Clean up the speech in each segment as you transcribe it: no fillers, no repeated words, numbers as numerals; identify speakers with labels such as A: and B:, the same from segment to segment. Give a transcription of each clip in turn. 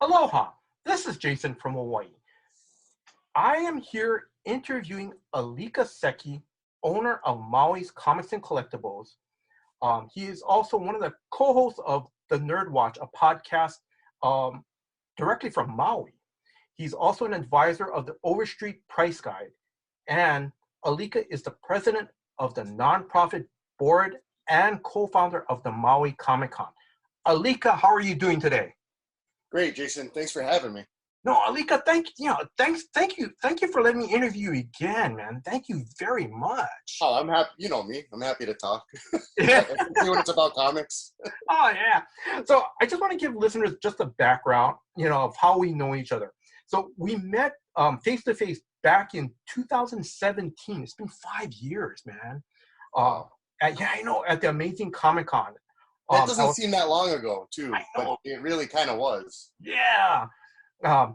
A: Aloha, this is Jason from Hawaii. I am here interviewing Alika Seki, owner of Maui's Comics and Collectibles. He is also one of the co-hosts of The Nerd Watch, a podcast directly from Maui. He's also an advisor of the Overstreet Price Guide. And Alika is the president of the nonprofit board and co-founder of the Maui Comic Con. Alika, how are you doing today?
B: Great, Jason. Thanks for having me.
A: No, Alika, thank you for letting me interview you again, man. Thank you very much.
B: Oh, I'm happy. You know me. I'm happy to talk.
A: Yeah.
B: Especially when it's about comics.
A: Oh yeah. So I just want to give listeners just a background, of how we know each other. So we met face to face back in 2017. It's been 5 years, man. At the Amazing Comic Con.
B: That doesn't seem that long ago, too. But it really kind of was.
A: Yeah. I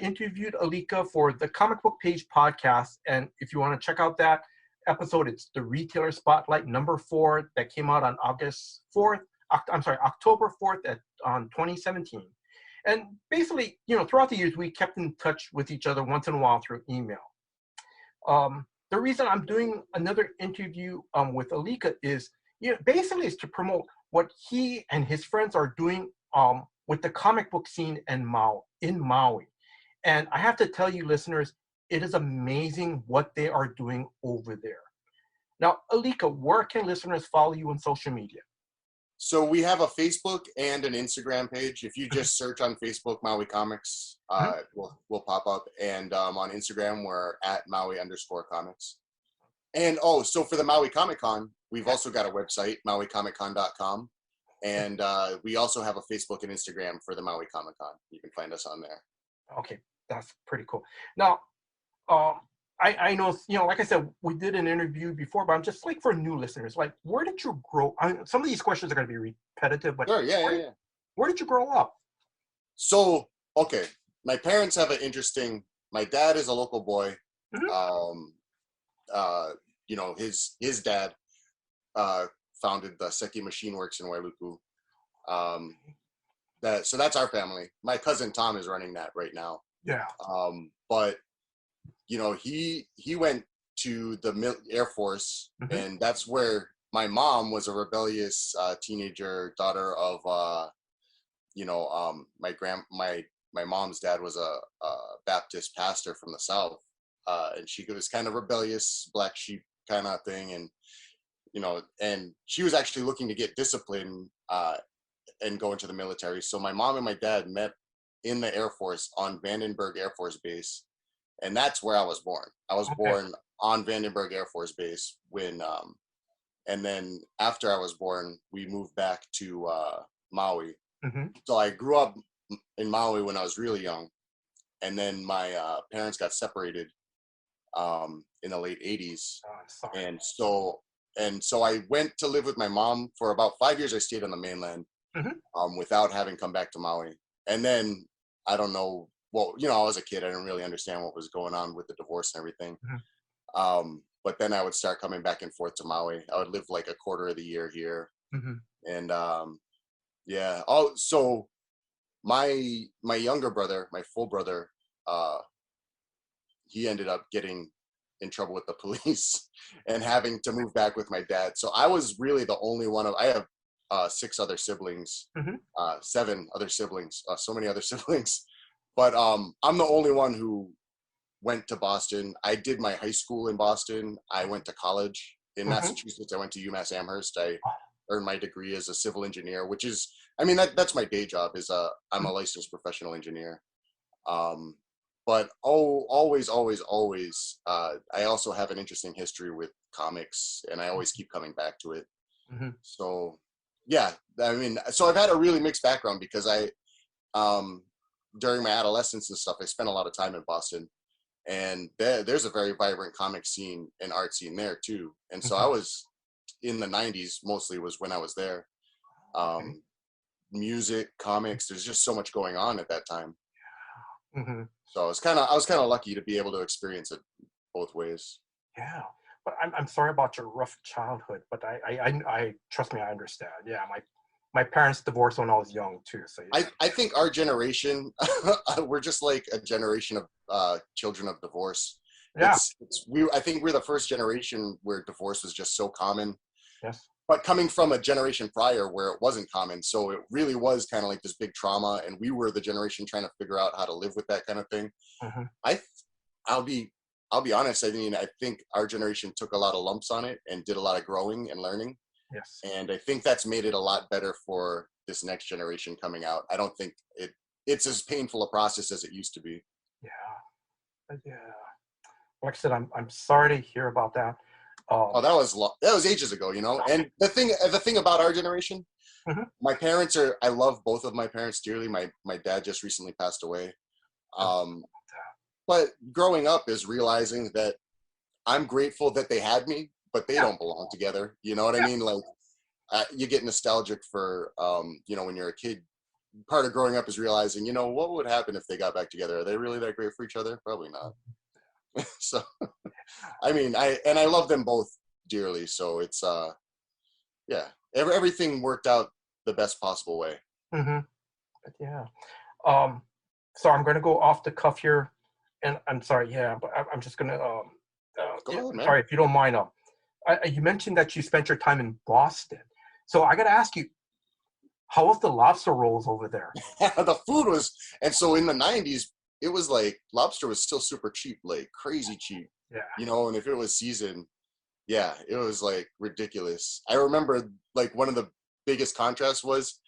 A: interviewed Alika for the Comic Book Page podcast, and if you want to check out that episode, it's the Retailer Spotlight #4 that came out on October 4th on 2017. And basically, throughout the years, we kept in touch with each other once in a while through email. The reason I'm doing another interview with Alika is, basically is to promote what he and his friends are doing with the comic book scene in Maui. And I have to tell you, listeners, it is amazing what they are doing over there. Now, Alika, where can listeners follow you on social media?
B: So we have a Facebook and an Instagram page. If you just search on Facebook, Maui Comics, will pop up. And on Instagram, we're at Maui_comics. And so for the Maui Comic Con, we've also got a website, MauiComicCon.com. And we also have a Facebook and Instagram for the Maui Comic Con. You can find us on there. Okay,
A: that's pretty cool. Now, I know, like I said, we did an interview before, but I'm just like for new listeners, like, where did you grow? Some of these questions are going to be repetitive, but
B: sure, yeah.
A: Where did you grow up?
B: So, okay, my parents have my dad is a local boy. Mm-hmm. His dad founded the Seki Machine Works in Wailuku. So that's our family. My cousin Tom is running that right now.
A: Yeah.
B: But he went to the Air Force, mm-hmm. and that's where my mom was a rebellious teenager, daughter of my mom's dad was a Baptist pastor from the South, and she was kind of rebellious, black sheep kind of thing, and and she was actually looking to get discipline and go into the military. So my mom and my dad met in the Air Force on Vandenberg Air Force Base. And that's where I was born. I was born on Vandenberg Air Force Base and then after I was born, we moved back to Maui. Mm-hmm. So I grew up in Maui when I was really young. And then my parents got separated in the late 80s.
A: Oh,
B: and so I went to live with my mom for about 5 years. I stayed on the mainland, mm-hmm. Without having come back to Maui. And then I don't know. Well, I was a kid. I didn't really understand what was going on with the divorce and everything. Mm-hmm. But then I would start coming back and forth to Maui. I would live like a quarter of the year here. Mm-hmm. And yeah. So my younger brother, my full brother, he ended up getting in trouble with the police and having to move back with my dad. So I was really the only one I have 6 other siblings, mm-hmm. 7 other siblings, so many other siblings. But I'm the only one who went to Boston. I did my high school in Boston. I went to college in mm-hmm. Massachusetts. I went to UMass Amherst. I earned my degree as a civil engineer, which is, that's my day job. I'm a licensed professional engineer. But always, I also have an interesting history with comics, and I always keep coming back to it. Mm-hmm. So, yeah, so I've had a really mixed background because during my adolescence and stuff, I spent a lot of time in Boston, and there's a very vibrant comic scene and art scene there too. And so I was in the 90s mostly was when I was there. Music, comics, there's just so much going on at that time. Mm-hmm. So I was kind of lucky to be able to experience it both ways.
A: Yeah, but I'm sorry about your rough childhood, but I trust me, I understand. Yeah, my parents divorced when I was young too. So yeah.
B: I think our generation, we're just like a generation of children of divorce.
A: Yeah.
B: I think we're the first generation where divorce was just so common.
A: Yes.
B: But coming from a generation prior where it wasn't common, so it really was kind of like this big trauma, and we were the generation trying to figure out how to live with that kind of thing.
A: Mm-hmm.
B: I'll be honest. I mean, I think our generation took a lot of lumps on it and did a lot of growing and learning.
A: Yes.
B: And I think that's made it a lot better for this next generation coming out. I don't think it's as painful a process as it used to be.
A: Yeah. Yeah. Like I said, I'm sorry to hear about that.
B: Oh, that was ages ago, you know. And the thing about our generation,
A: mm-hmm.
B: my parents are. I love both of my parents dearly. My dad just recently passed away. But growing up is realizing that I'm grateful that they had me, but they don't belong together. You know what I mean? Like you get nostalgic for, you know, when you're a kid. Part of growing up is realizing, you know, what would happen if they got back together? Are they really that great for each other? Probably not. So, I mean, I love them both dearly. So it's, yeah, everything worked out the best possible way.
A: Mm-hmm. Yeah. So I'm going to go off the cuff here, and I'm sorry. Yeah, but I'm just going to.
B: Go ahead, man.
A: Sorry, if you don't mind. You mentioned that you spent your time in Boston, so I got to ask you, how was the lobster rolls over there?
B: The food was, and so in the 90s, it was like lobster was still super cheap, like crazy cheap.
A: Yeah.
B: You know, and if it was seasoned, yeah, it was like ridiculous. I remember like one of the biggest contrasts was,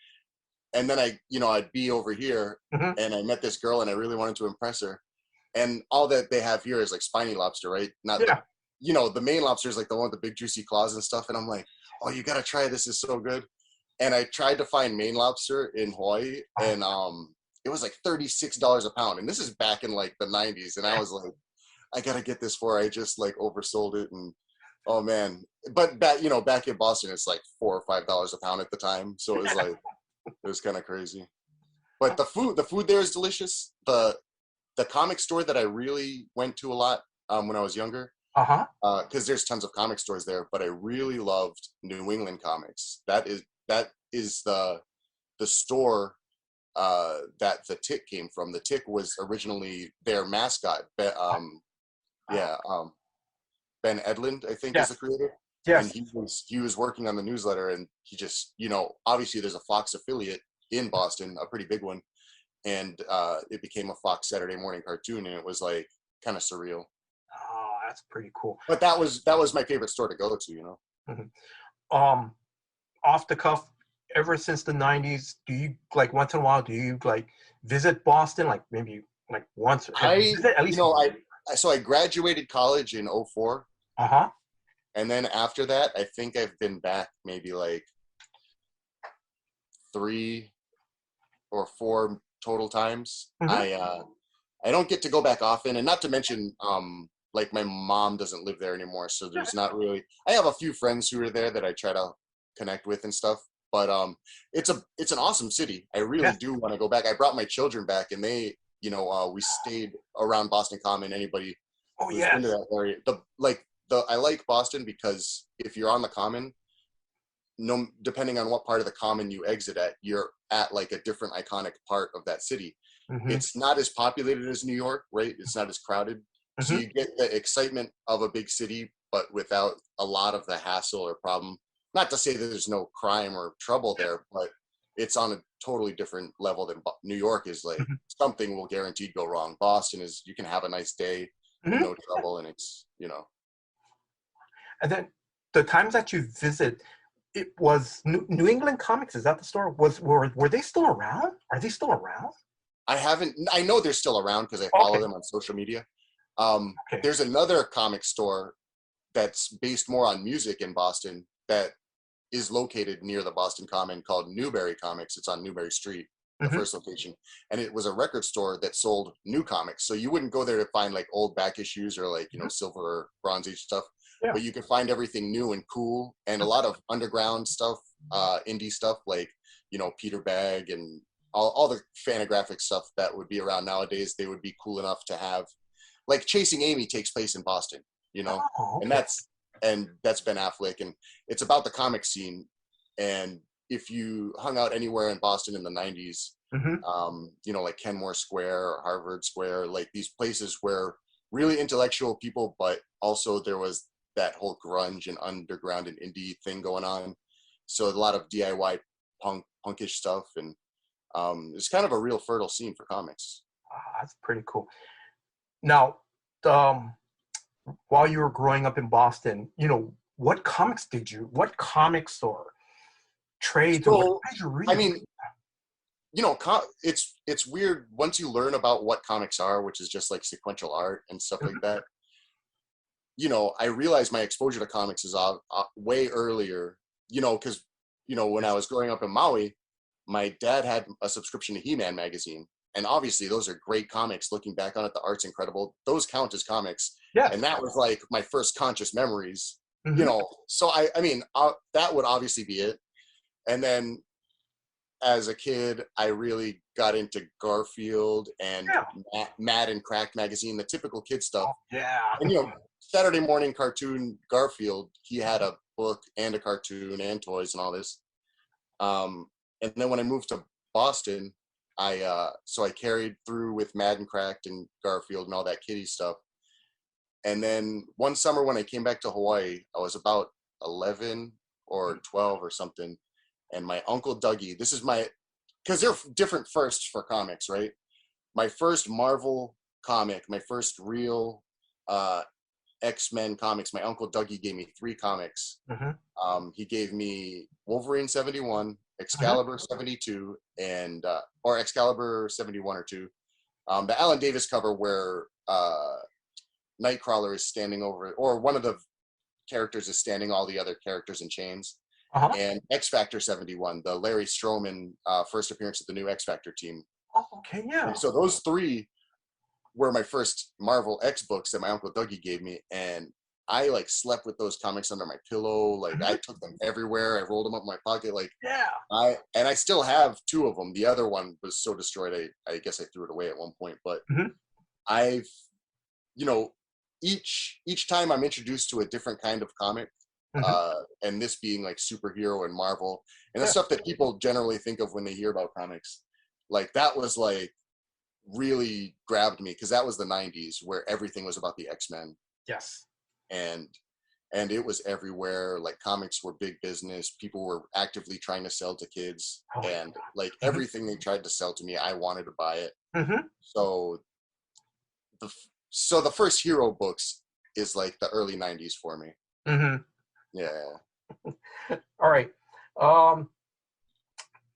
B: and then I'd be over here
A: mm-hmm.
B: and I met this girl and I really wanted to impress her. And all that they have here is like spiny lobster, right? Not the main lobster is like the one with the big juicy claws and stuff. And I'm like, oh, you gotta try this. Is so good. And I tried to find Maine lobster in Hawaii, and it was like $36 a pound. And this is back in like the 90s. And I was like, I gotta get this for. I just like oversold it, and oh man. But back in Boston, it's like $4 or $5 a pound at the time. So it was like it was kind of crazy. But the food there is delicious. The comic store that I really went to a lot when I was younger. Because there's tons of comic stores there, but I really loved New England Comics. That is the store that the Tick came from. The Tick was originally their mascot. Ben Edlund, I think, is the creator.
A: Yes.
B: And he was working on the newsletter, and he just, obviously there's a Fox affiliate in Boston, a pretty big one, and it became a Fox Saturday morning cartoon, and it was like kind of surreal.
A: Oh, that's pretty cool.
B: But that was my favorite store to go to,
A: Mm-hmm. Off the cuff, ever since the 90s, do you like once in a while, do you like visit Boston, like maybe like once?
B: So I graduated college in 2004. And then after that, I think I've been back maybe like 3 or 4 total times.
A: Mm-hmm.
B: I don't get to go back often, and not to mention, like my mom doesn't live there anymore, so there's not really. I have a few friends who are there that I try to connect with and stuff, but it's an awesome city. I really do want to go back. I brought my children back, and they, we stayed around Boston Common. Anybody who's been to that area, I like Boston because if you're on the Common, depending on what part of the Common you exit at, you're at like a different iconic part of that city.
A: Mm-hmm.
B: It's not as populated as New York, right? It's not as crowded. Mm-hmm. So you get the excitement of a big city, but without a lot of the hassle or problem. Not to say that there's no crime or trouble there, but it's on a totally different level than New York is. Like something will guaranteed go wrong. Boston is, you can have a nice day, no trouble, and it's,
A: And then the times that you visit, it was New England Comics. Is that the store? Were they still around? Are they still around?
B: I know they're still around because I follow them on social media. There's another comic store that's based more on music in Boston that is located near the Boston Common called Newberry Comics. It's on Newberry Street, the first location. And it was a record store that sold new comics. So you wouldn't go there to find like old back issues or like, silver or bronze age stuff. Yeah. But you could find everything new and cool and a lot of underground stuff, indie stuff like, Peter Bagg and all the Fantagraphic stuff that would be around nowadays. They would be cool enough to have, like Chasing Amy takes place in Boston,
A: Oh, okay.
B: and that's Ben Affleck, and it's about the comic scene. And if you hung out anywhere in Boston in the 90s, you know, like Kenmore Square or Harvard Square, like these places where really intellectual people, but also there was that whole grunge and underground and indie thing going on. So a lot of DIY punkish stuff, and it's kind of a real fertile scene for comics.
A: That's pretty cool. Now, while you were growing up in Boston, you know, what comics or trades,
B: So,
A: or what did you read?
B: I mean, you know, it's weird once you learn about what comics are, which is just like sequential art and stuff like that. You know, I realized my exposure to comics is way earlier, you know, because, you know, when I was growing up in Maui, my dad had a subscription to He-Man magazine. And obviously those are great comics. Looking back on it, the art's incredible. Those count as comics.
A: Yes.
B: And that was like my first conscious memories, you know. So I mean, that would obviously be it. And then as a kid, I really got into Garfield and Mad and Cracked magazine, the typical kid stuff. And, you know, Saturday morning cartoon Garfield, he had a book and a cartoon and toys and all this. And then when I moved to Boston, so I carried through with Mad and Cracked and Garfield and all that kiddie stuff. And then one summer when I came back to Hawaii, I was about 11 or 12 or something. And my uncle Dougie, because they're different firsts for comics, right? My first Marvel comic, my first real X-Men comics, my uncle Dougie gave me 3 comics. He gave me Wolverine 71, Excalibur 72, and or Excalibur 71 or 2. The Alan Davis cover where Nightcrawler is standing over, or one of the characters is standing all the other characters in chains. And X Factor 71, the Larry Stroman first appearance of the new X Factor team.
A: Oh, okay, yeah.
B: And so those 3 were my first Marvel X books that my uncle Dougie gave me, and I like slept with those comics under my pillow. Like I took them everywhere. I rolled them up in my pocket. Like I still have 2 of them. The other one was so destroyed, I guess I threw it away at one point. But I've, you know, each time I'm introduced to a different kind of comic. And this being like superhero and Marvel and the stuff that people generally think of when they hear about comics, like that was like really grabbed me, because that was the 90s where everything was about the X-Men.
A: Yes.
B: And it was everywhere. Like comics were big business. People were actively trying to sell to kids, and like everything they tried to sell to me, I wanted to buy it. So the first hero books is like the early 90s for me. Yeah.
A: All right.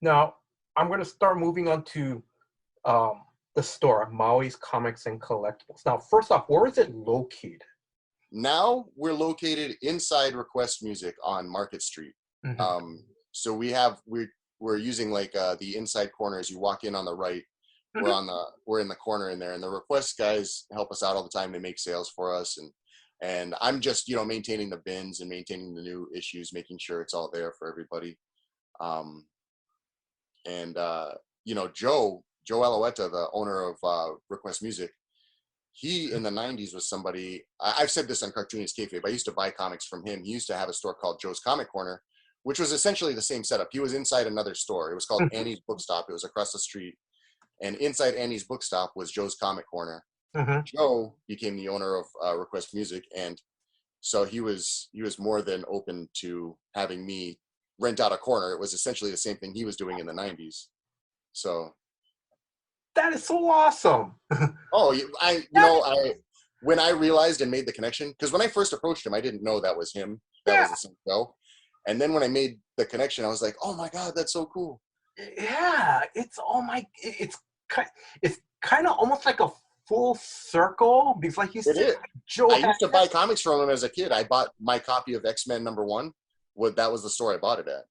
A: Now I'm going to start moving on to the store, Maui's Comics and Collectibles. Now, first off, where is it located?
B: Now we're located inside Request Music on Market Street. So we're using like the inside corner. As you walk in on the right, we're in the corner in there, and the Request guys help us out all the time. They make sales for us, and I'm just, you know, maintaining the bins and maintaining the new issues, making sure it's all there for everybody. You know, Joe Alouetta, the owner of Request Music, he in the 90s was somebody, I've said this on Cartoonist Kayfabe, I used to buy comics from him. He used to have a store called Joe's Comic Corner, which was essentially the same setup. He was inside another store. It was called Annie's Bookstop. It was across the street. And inside Annie's Bookstop was Joe's Comic Corner. Joe became the owner of Request Music, and so he was more than open to having me rent out a corner. It was essentially the same thing he was doing in the 90s. So
A: that is so awesome.
B: When I realized and made the connection, because when I first approached him, I didn't know that was him. That was the same Joe. And then when I made the connection, I was like, oh my God, that's so cool.
A: Yeah, it's kind of almost like a full circle, because like you said, Joe.
B: I used to buy comics from him as a kid. I bought my copy of X-Men #1. That was the store I bought it at.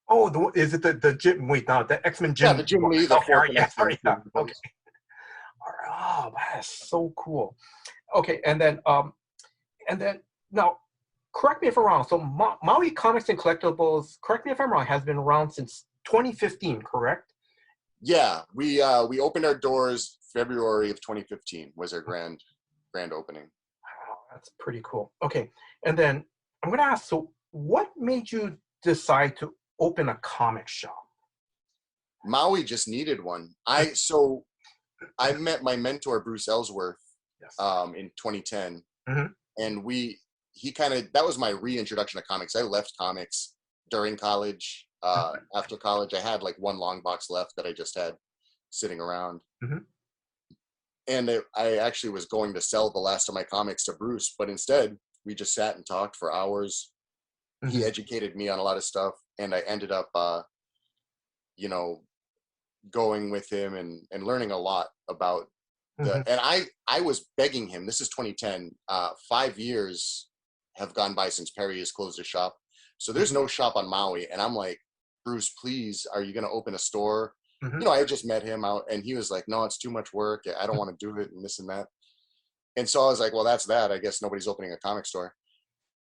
A: Oh, is it the Jim? Wait, no, the X-Men Jim.
B: Yeah, the Jim Lee, the fourth.
A: Okay. Oh, that is so cool. Okay, and then now, correct me if I'm wrong. So Maui Comics and Collectibles, correct me if I'm wrong, has been around since 2015, correct?
B: Yeah, we opened our doors February of 2015 was our grand opening.
A: Wow, that's pretty cool. Okay, and then I'm gonna ask, so what made you decide to open a comic shop?
B: Maui just needed one. I met my mentor Bruce Ellsworth
A: Yes.
B: in 2010,
A: Mm-hmm.
B: and that was my reintroduction to comics. I left comics during college. After college, I had like one long box left that I just had sitting around.
A: Mm-hmm.
B: And I actually was going to sell the last of my comics to Bruce, but instead we just sat and talked for hours.
A: Mm-hmm.
B: He educated me on a lot of stuff, and I ended up, going with him and learning a lot about and I was begging him. This is 2010. 5 years have gone by since Perry has closed his shop, so there's no shop on Maui, and I'm like, Bruce, please, are you going to open a store?
A: Mm-hmm.
B: I just met him out, and he was like, no, it's too much work. I don't want to do it, and this and that. And so I was like, well, that's that. I guess nobody's opening a comic store.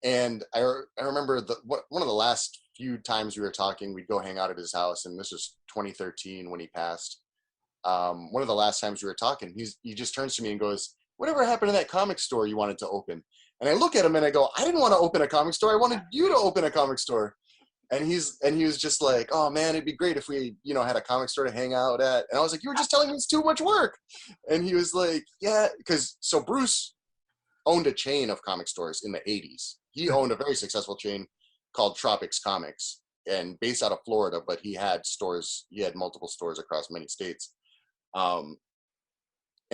B: And I remember one of the last few times we were talking, we'd go hang out at his house, and this was 2013 when he passed. One of the last times we were talking, he just turns to me and goes, whatever happened to that comic store you wanted to open? And I look at him and I go, I didn't want to open a comic store. I wanted you to open a comic store. And he was just like, oh man, it'd be great if we, had a comic store to hang out at. And I was like, you were just telling me it's too much work. And he was like, yeah, so Bruce owned a chain of comic stores in the 80s. He owned a very successful chain called Tropics Comics, and based out of Florida, but he had multiple stores across many states. And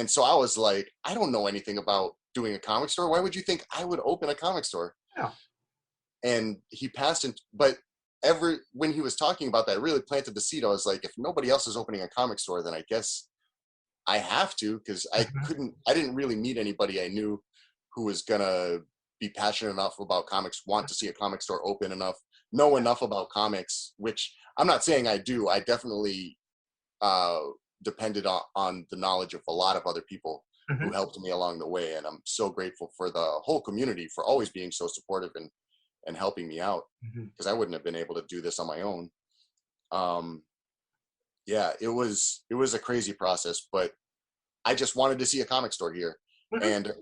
B: so I was like, I don't know anything about doing a comic store. Why would you think I would open a comic store?
A: Yeah.
B: And he passed but when he was talking about that, it really planted the seed. I was like, if nobody else is opening a comic store, then I guess I have to, because I didn't really meet anybody I knew who was gonna be passionate enough about comics, want to see a comic store open enough, know enough about comics, which I'm not saying I do. I definitely depended on the knowledge of a lot of other people who helped me along the way. And I'm so grateful for the whole community for always being so supportive and helping me out, because I wouldn't have been able to do this on my own. Yeah, it was a crazy process, but I just wanted to see a comic store here. And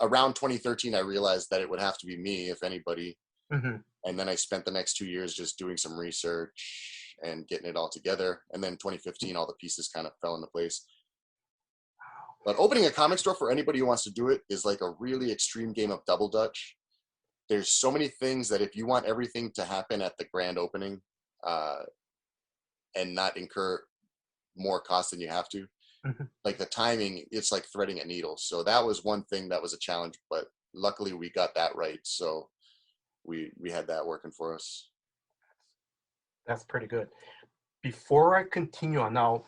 B: around 2013, I realized that it would have to be me, if anybody. And then I spent the next 2 years just doing some research and getting it all together. And then 2015, all the pieces kind of fell into place. But opening a comic store for anybody who wants to do it is like a really extreme game of double dutch. There's so many things that if you want everything to happen at the grand opening and not incur more cost than you have to, like the timing, it's like threading a needle. So that was one thing that was a challenge, but luckily we got that right. So we had that working for us.
A: That's pretty good. Before I continue on, now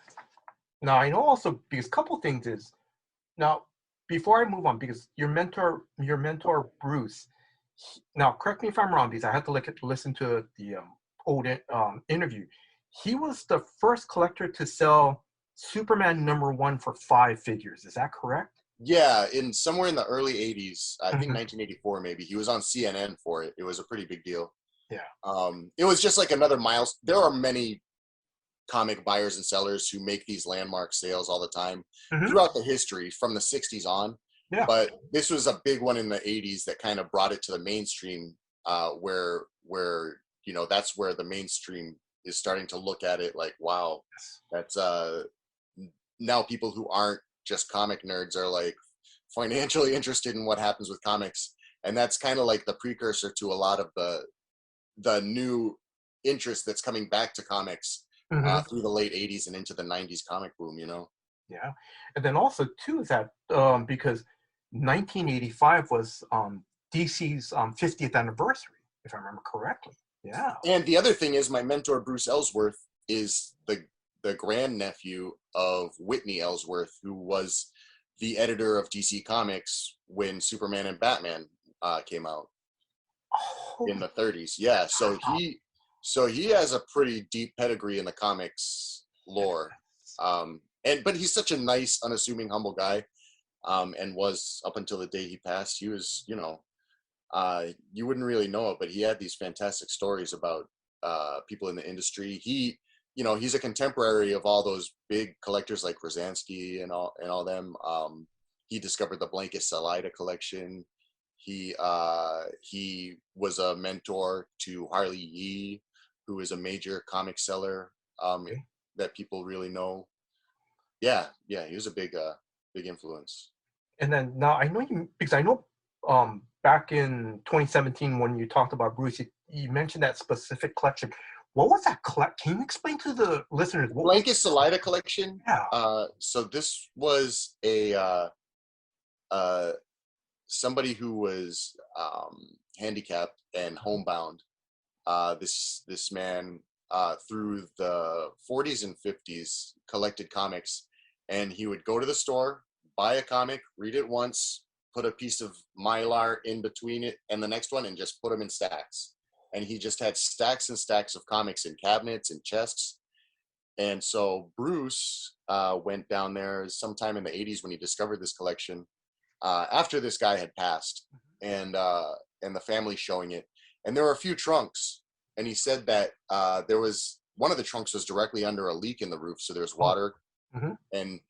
A: I know also, because a couple things is, now before I move on, because your mentor Bruce, now correct me if I'm wrong, because I had to listen to the old interview. He was the first collector to sell Superman #1 for 5 figures. Is that correct?
B: Yeah, somewhere in the early 80s, I think 1984 maybe, he was on CNN for it. It was a pretty big deal.
A: Yeah.
B: It was just like another milestone. There are many comic buyers and sellers who make these landmark sales all the time throughout the history from the 60s on.
A: Yeah.
B: But this was a big one in the 80s that kind of brought it to the mainstream, where that's where the mainstream is starting to look at it like, wow, that's now people who aren't just comic nerds are like financially interested in what happens with comics. And that's kind of like the precursor to a lot of the new interest that's coming back to comics through the late 80s and into the 90s comic boom,
A: Yeah. And then also too is that because 1985 was DC's 50th anniversary, if I remember correctly. Yeah.
B: And the other thing is, my mentor Bruce Ellsworth is the grandnephew of Whitney Ellsworth, who was the editor of DC Comics when Superman and Batman came out in the 30s. Yeah, so he has a pretty deep pedigree in the comics lore. But he's such a nice, unassuming, humble guy, and was up until the day he passed. He was, you wouldn't really know it, but he had these fantastic stories about people in the industry. He's a contemporary of all those big collectors like Rosansky and all them. He discovered the Blankets Salida collection. He was a mentor to Harley Yee, who is a major comic seller
A: Okay.
B: that people really know. Yeah, he was a big influence.
A: And then now I know you, because I know back in 2017 when you talked about Bruce, you mentioned that specific collection. What was that collect? Can you explain to the listeners what was?
B: Blanket Salida collection.
A: Yeah.
B: So this was a somebody who was handicapped and homebound. This man through the 40s and 50s collected comics, and he would go to the store, buy a comic, read it once, put a piece of mylar in between it and the next one, and just put them in stacks. And he just had stacks and stacks of comics in cabinets and chests. And so Bruce went down there sometime in the 80s when he discovered this collection, after this guy had passed, and the family showing it. And there were a few trunks, and he said that there was one of the trunks was directly under a leak in the roof, so there's water.
A: Mm-hmm.
B: And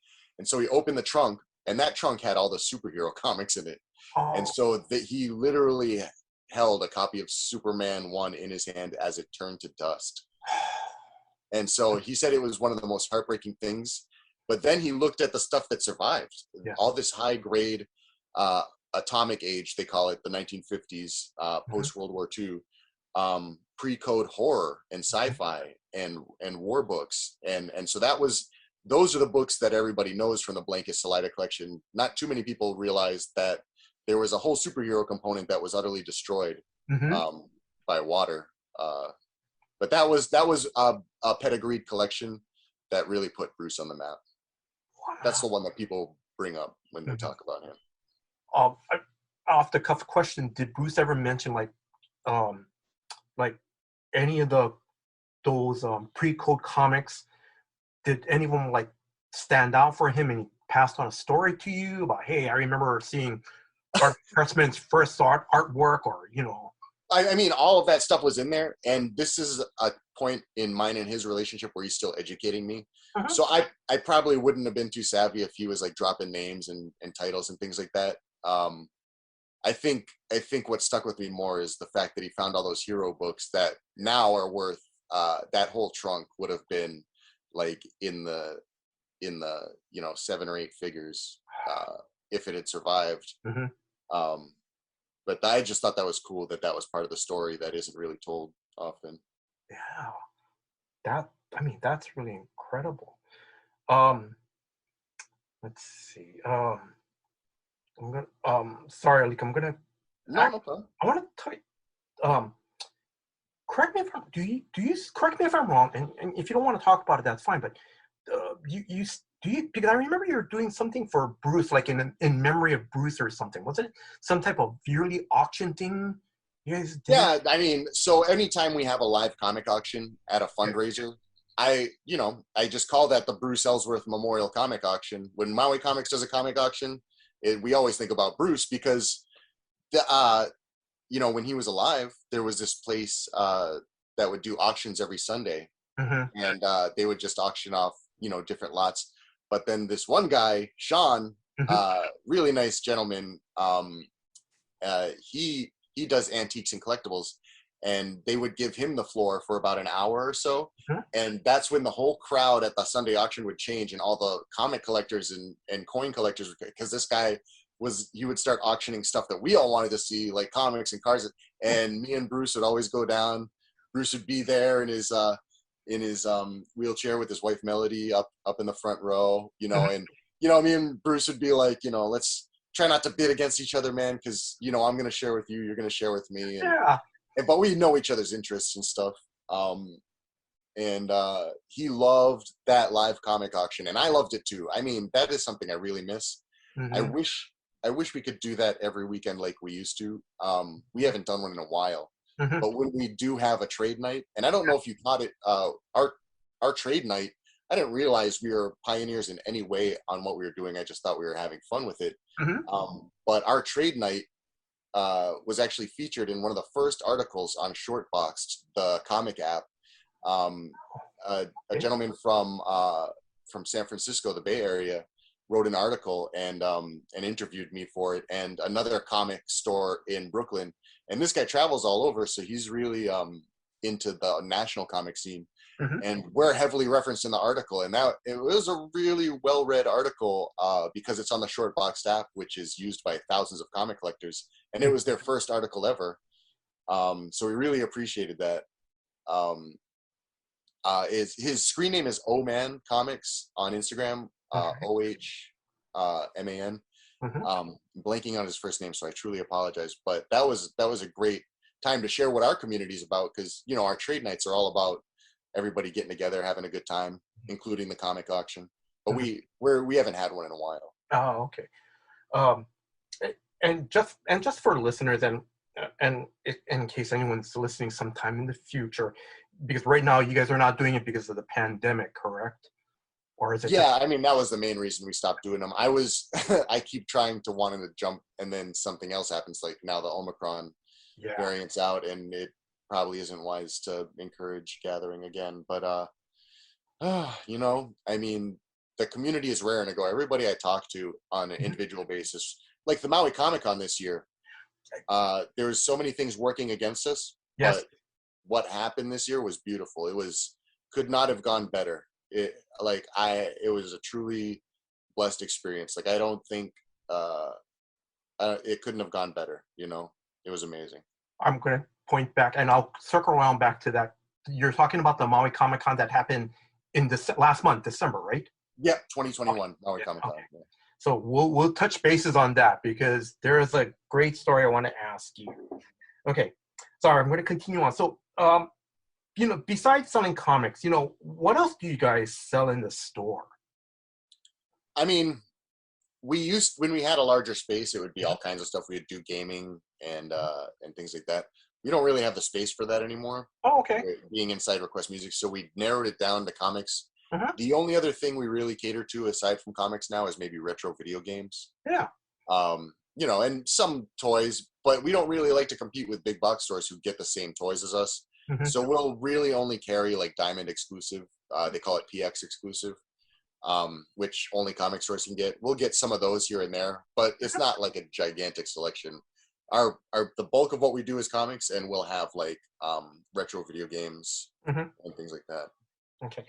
B: so he opened the trunk, and that trunk had all the superhero comics in it.
A: Oh.
B: And so he literally held a copy of Superman 1 in his hand as it turned to dust. And so he said it was one of the most heartbreaking things. But then he looked at the stuff that survived, all this high grade atomic age, they call it, the 1950s, post World War II, pre-code horror and sci-fi and war books. And so those are the books that everybody knows from the Blanket Salida collection. Not too many people realize that there was a whole superhero component that was utterly destroyed by water. But that was a pedigreed collection that really put Bruce on the map.
A: Wow.
B: That's the one that people bring up when they talk about him.
A: Off the cuff question: did Bruce ever mention like any of those pre-code comics? Did anyone like stand out for him, and he passed on a story to you about, hey, I remember seeing Art Kurtzman's first artwork, or
B: I mean, all of that stuff was in there, and this is a point in mine and his relationship where he's still educating me. So I probably wouldn't have been too savvy if he was like dropping names and titles and things like that. I think what stuck with me more is the fact that he found all those hero books that now are worth, that whole trunk would have been like in the 7 or 8 figures if it had survived. But I just thought that was cool that was part of the story that isn't really told often.
A: Yeah, that's really incredible. Let's see. I'm gonna sorry, Alika, I'm gonna
B: no problem.
A: I want to tell you, correct me if I'm correct me if I'm wrong, and if you don't want to talk about it, that's fine. But because I remember you were doing something for Bruce, like in memory of Bruce or something. Was it some type of yearly auction thing? You guys did?
B: Yeah, I mean, so anytime we have a live comic auction at a fundraiser, I just call that the Bruce Ellsworth Memorial Comic Auction. When Maui Comics does a comic auction, we always think about Bruce because when he was alive, there was this place that would do auctions every Sunday, and they would just auction off different lots. But then this one guy, Sean, really nice gentleman, he does antiques and collectibles, and they would give him the floor for about an hour or so. And that's when the whole crowd at the Sunday auction would change, and all the comic collectors and coin collectors, because this guy he would start auctioning stuff that we all wanted to see, like comics and cars. And me and Bruce would always go down. Bruce would be there in his wheelchair with his wife Melody up in the front row, and me and Bruce would be like, let's try not to bid against each other, man, because I'm going to share with you, you're going to share with me, but we know each other's interests and stuff. And he loved that live comic auction, and I loved it too. I mean, that is something I really miss. I wish we could do that every weekend like we used to. We haven't done one in a while. But when we do have a trade night, and I don't know if you caught it, our trade night, I didn't realize we were pioneers in any way on what we were doing. I just thought we were having fun with it. But our trade night was actually featured in one of the first articles on Shortboxed, the comic app. A gentleman from San Francisco, the Bay Area, wrote an article and interviewed me for it, and another comic store in Brooklyn. And this guy travels all over, so he's really into the national comic scene.
A: Mm-hmm.
B: And we're heavily referenced in the article, and that it was a really well-read article because it's on the Short Box app, which is used by thousands of comic collectors, and it was their first article ever. So we really appreciated that. His screen name is Oman Comics on Instagram, OHMAN.
A: Mm-hmm.
B: I'm blanking on his first name, so I truly apologize. But that was a great time to share what our community is about, because our trade nights are all about everybody getting together, having a good time, including the comic auction. But we haven't had one in a while.
A: Oh, okay. And just for listeners, and in case anyone's listening sometime in the future, because right now you guys are not doing it because of the pandemic, correct? Or is it?
B: Yeah, I mean, that was the main reason we stopped doing them. I keep trying to wanting to jump, and then something else happens, like now the Omicron variant's out, and it probably isn't wise to encourage gathering again. But I mean, the community is raring to go. Everybody I talk to on an individual basis, like the Maui Comic-Con this year, there was so many things working against us.
A: Yes.
B: But what happened this year was beautiful. Could not have gone better. It was a truly blessed experience. Like, I don't think it couldn't have gone better. It was amazing.
A: I'm going to point back, and I'll circle around back to that. You're talking about the Maui Comic-Con that happened in this last month, December, right?
B: Yep, 2021 Maui Comic-Con.
A: Okay. Yeah. So we'll touch bases on that, because there is a great story I want to ask you. Okay, sorry, I'm going to continue on. So, besides selling comics, what else do you guys sell in the store?
B: I mean, when we had a larger space, it would be all kinds of stuff. We'd do gaming and things like that. We don't really have the space for that anymore.
A: Oh, okay.
B: Being inside Request Music, so we narrowed it down to comics.
A: Uh-huh.
B: The only other thing we really cater to aside from comics now is maybe retro video games.
A: Yeah.
B: And some toys, but we don't really like to compete with big box stores who get the same toys as us.
A: Mm-hmm.
B: So we'll really only carry like Diamond exclusive. They call it PX exclusive, which only comic stores can get. We'll get some of those here and there, but it's not like a gigantic selection. The bulk of what we do is comics, and we'll have like retro video games and things like that.
A: Okay.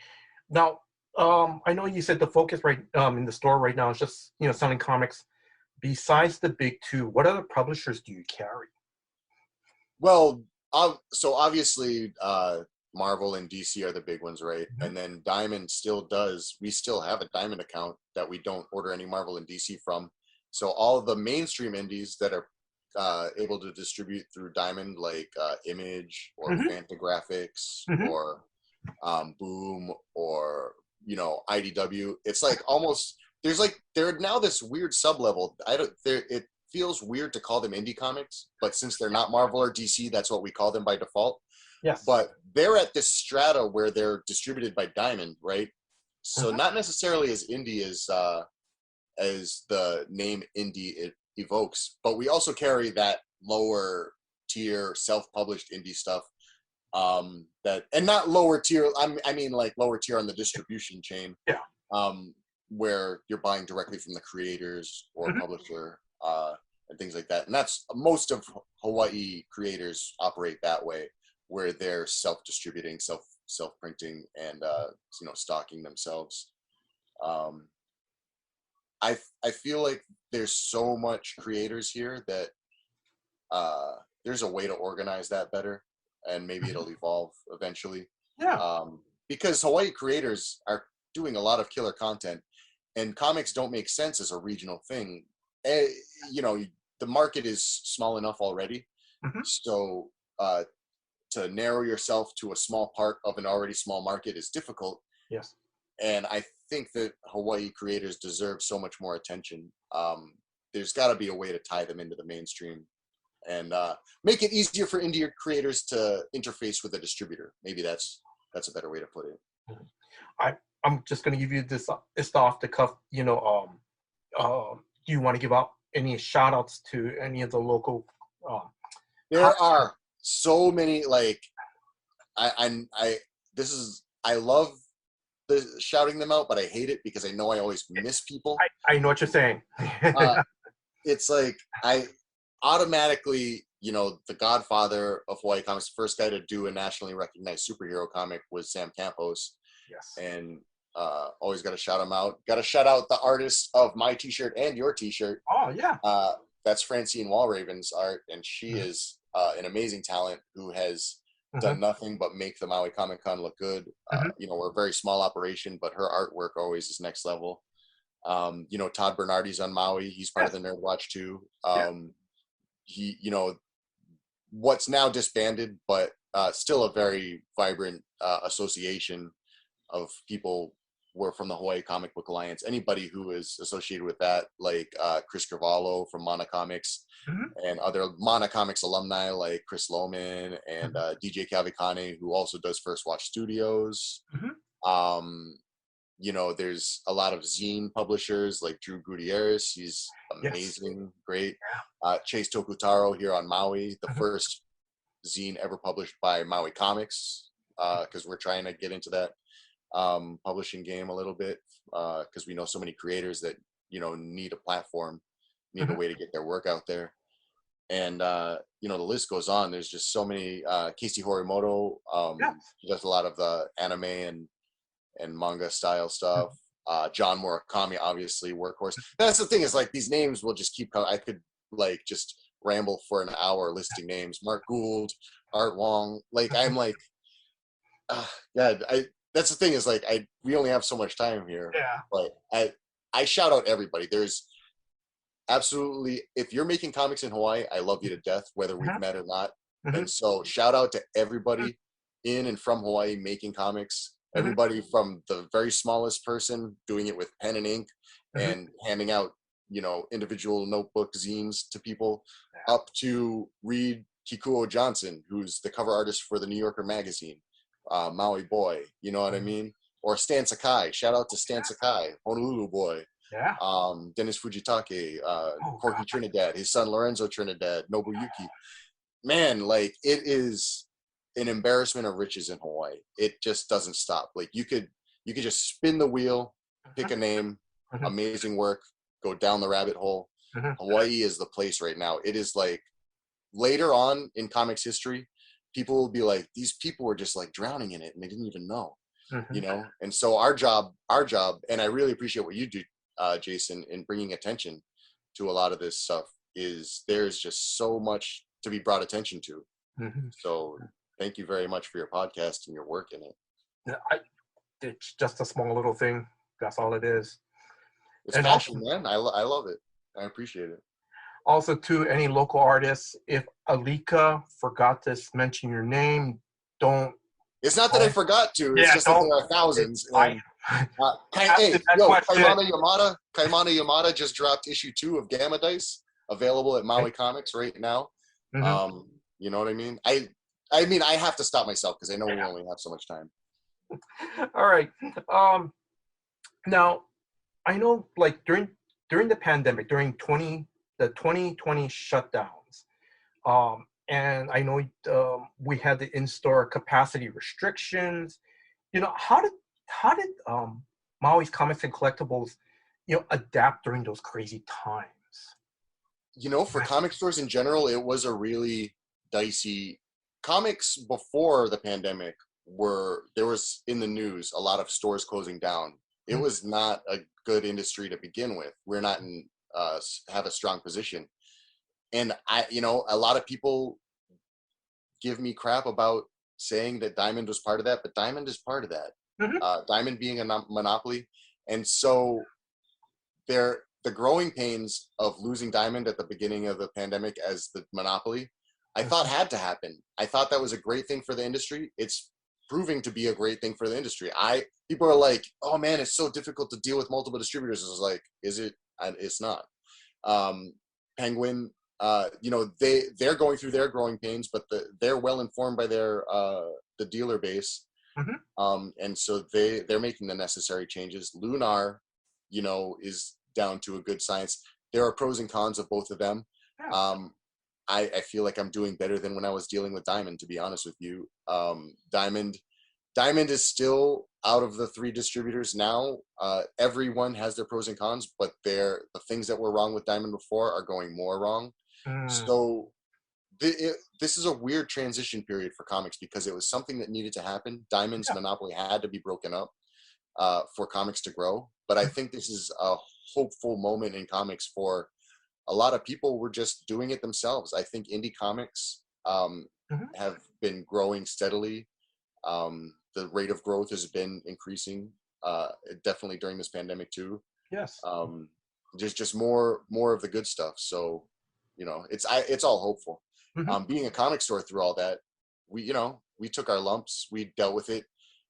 A: Now, I know you said the focus right in the store right now is just selling comics. Besides the big two, what other publishers do you carry?
B: Well, so obviously Marvel and DC are the big ones, right? Mm-hmm. And then Diamond we still have a Diamond account that we don't order any Marvel and DC from. So all the mainstream indies that are able to distribute through Diamond, like Image or Fantagraphics or Boom or IDW, it's like almost they're now this weird sub-level. It feels weird to call them indie comics, but since they're not Marvel or DC, that's what we call them by default.
A: Yes.
B: But they're at this strata where they're distributed by Diamond, right? So not necessarily as indie as the name indie evokes, but we also carry that lower tier self-published indie stuff. And not lower tier. I mean like lower tier on the distribution chain.
A: Yeah.
B: Where you're buying directly from the creators or publisher and things like that. And that's most of Hawaii creators operate that way, where they're self-distributing, self-printing, and stocking themselves. I feel like there's so much creators here that there's a way to organize that better, and maybe it'll evolve eventually.
A: Yeah.
B: Because Hawaii creators are doing a lot of killer content, and comics don't make sense as a regional thing. The market is small enough already, so to narrow yourself to a small part of an already small market is difficult.
A: Yes. And
B: I think that Hawaii creators deserve so much more attention. There's got to be a way to tie them into the mainstream and make it easier for indie creators to interface with a distributor. Maybe that's a better way to put it.
A: I'm just going to give you this off the cuff. Do you want to give out any shout outs to any of the local?
B: There are so many. Like, I love shouting them out, but I hate it because I know I always miss people.
A: I know what you're saying.
B: It's like I automatically the godfather of Hawaii comics, the first guy to do a nationally recognized superhero comic was Sam Campos.
A: Yes.
B: And always got to shout him out. Got to shout out the artist of my t-shirt and your t-shirt.
A: Oh, yeah.
B: That's Francine Walraven's art, and she is an amazing talent who has done nothing but make the Maui Comic Con look good. We're a very small operation, but her artwork always is next level. Todd Bernardi's on Maui. He's part of the Nerd Watch too. He, what's now disbanded, but still a very vibrant association of people were from the Hawaii Comic Book Alliance. Anybody who is associated with that, like Chris Carvalho from Mana Comics and other Mana Comics alumni like Chris Lohman and DJ Cavalcante, who also does First Watch Studios. There's a lot of zine publishers like Drew Gutierrez. He's amazing, great. Chase Tokutaro here on Maui, the first zine ever published by Maui Comics, because we're trying to get into that publishing game a little bit, because we know so many creators that need a platform, need a way to get their work out there. And the list goes on. There's just so many. Casey Horimoto does a lot of the anime and manga style stuff. John Murakami, obviously, workhorse. That's the thing, is like these names will just keep coming. I could like just ramble for an hour listing names. Mark Gould, Art Wong. Like I'm like, God, that's the thing, is like we only have so much time here.
A: Yeah.
B: But I shout out everybody. There's absolutely, if you're making comics in Hawaii, I love you to death, whether we've met or not. And so shout out to everybody in and from Hawaii making comics. Everybody from the very smallest person doing it with pen and ink and handing out, individual notebook zines to people, up to Reed Kikuo Johnson, who's the cover artist for the New Yorker magazine, Maui Boy, you know what I mean? Or Stan Sakai. Shout out to Stan Sakai, Honolulu Boy.
A: Yeah.
B: Dennis Fujitake, Corky Trinidad, his son Lorenzo Trinidad, Nobuyuki. Man, like it is an embarrassment of riches in Hawaii. It just doesn't stop. Like you could just spin the wheel, pick a name, amazing work, go down the rabbit hole. Hawaii is the place right now. It is like later on in comics history, people will be like, these people were just like drowning in it and they didn't even know, And so our job, and I really appreciate what you do, Jason, in bringing attention to a lot of this stuff, is there's just so much to be brought attention to. So thank you very much for your podcast and your work in it.
A: It's just a small little thing. That's all it is.
B: It's passion, man. I love it. I appreciate it.
A: Also, to any local artists, if Alika forgot to mention your name, don't.
B: It's not that I forgot to. It's just that there are thousands. Kaimana Yamada just dropped issue 2 of Gamma Dice, available at Maui Comics right now. You know what I mean? I mean, I have to stop myself because I know we only have so much time.
A: All right. Now, I know, like during the pandemic, during the 2020 shutdowns, and I know we had the in-store capacity restrictions. How did Maui's Comics and Collectibles, adapt during those crazy times?
B: For comic stores in general, it was a really dicey. Comics before the pandemic there was in the news a lot of stores closing down. It was not a good industry to begin with. We're not have a strong position. And a lot of people give me crap about saying that Diamond was part of that, but Diamond is part of that. Diamond being a monopoly. And so the growing pains of losing Diamond at the beginning of the pandemic as the monopoly, I thought had to happen. I thought that was a great thing for the industry. It's proving to be a great thing for the industry. People are like, oh man, it's so difficult to deal with multiple distributors. I was like, is it? It's not. Penguin, they're going through their growing pains, but they're well informed by their the dealer base, and so they're making the necessary changes. Lunar, is down to a good science. There are pros and cons of both of them. I feel like I'm doing better than when I was dealing with Diamond, to be honest with you. Diamond is still out of the 3 distributors now. Everyone has their pros and cons, but the things that were wrong with Diamond before are going more wrong. So this is a weird transition period for comics because it was something that needed to happen. Diamond's
A: Yeah.
B: monopoly had to be broken up for comics to grow. But I think this is a hopeful moment in comics for a lot of people. Were just doing it themselves. I think indie comics
A: Mhm.
B: have been growing steadily. The rate of growth has been increasing, definitely during this pandemic too.
A: Yes.
B: Just more of the good stuff. So, it's all hopeful.
A: Mhm.
B: Being a comic store through all that, we took our lumps, we dealt with it.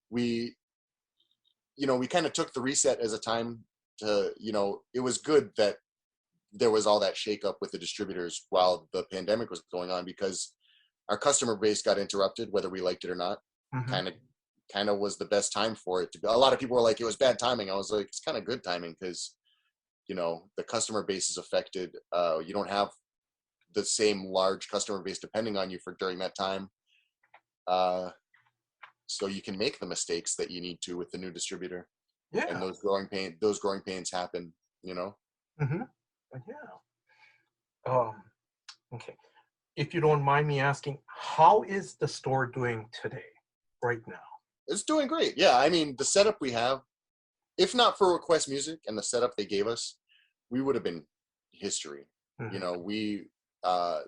B: We, we kind of took the reset as a time to, it was good that there was all that shakeup with the distributors while the pandemic was going on, because our customer base got interrupted, whether we liked it or not.
A: Mhm.
B: Kind of was the best time for it to be. A lot of people were like, it was bad timing. I was like, it's kind of good timing, because the customer base is affected. You don't have the same large customer base depending on you for during that time. So you can make the mistakes that you need to with the new distributor, and
A: Yeah.
B: those growing pains happen.
A: Mhm. Yeah. Um, okay. If you don't mind me asking, how is the store doing today, right now?
B: It's doing great. Yeah, I mean, the setup we have, if not for Request Music and the setup they gave us, we would have been history.
A: Mhm.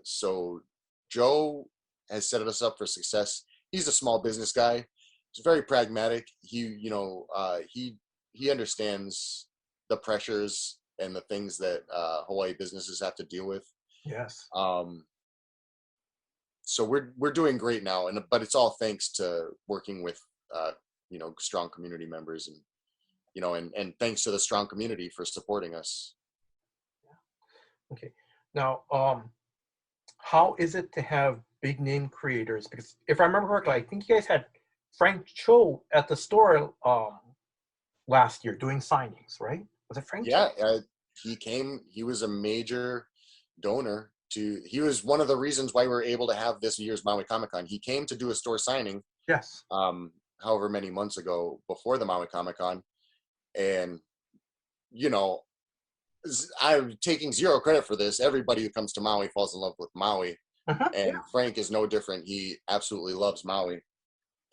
B: So Joe has set us up for success. He's a small business guy. He's very pragmatic. He understands the pressures and the things that Hawaii businesses have to deal with.
A: Yes.
B: Um, so we're doing great now, but it's all thanks to working with strong community members, and thanks to the strong community for supporting us.
A: Okay. Now, how is it to have big name creators? Because if I remember correctly, I think you guys had Frank Cho at the store last year doing signings, right? Was it Frank Cho?
B: Yeah, he was a major donor he was one of the reasons why we were able to have this year's Maui Comic-Con. He came to do a store signing,
A: Yes.
B: however many months ago before the Maui Comic-Con. And, you know, I'm taking zero credit for this. Everybody who comes to Maui falls in love with Maui.
A: Yeah.
B: And Frank is no different. He absolutely loves Maui.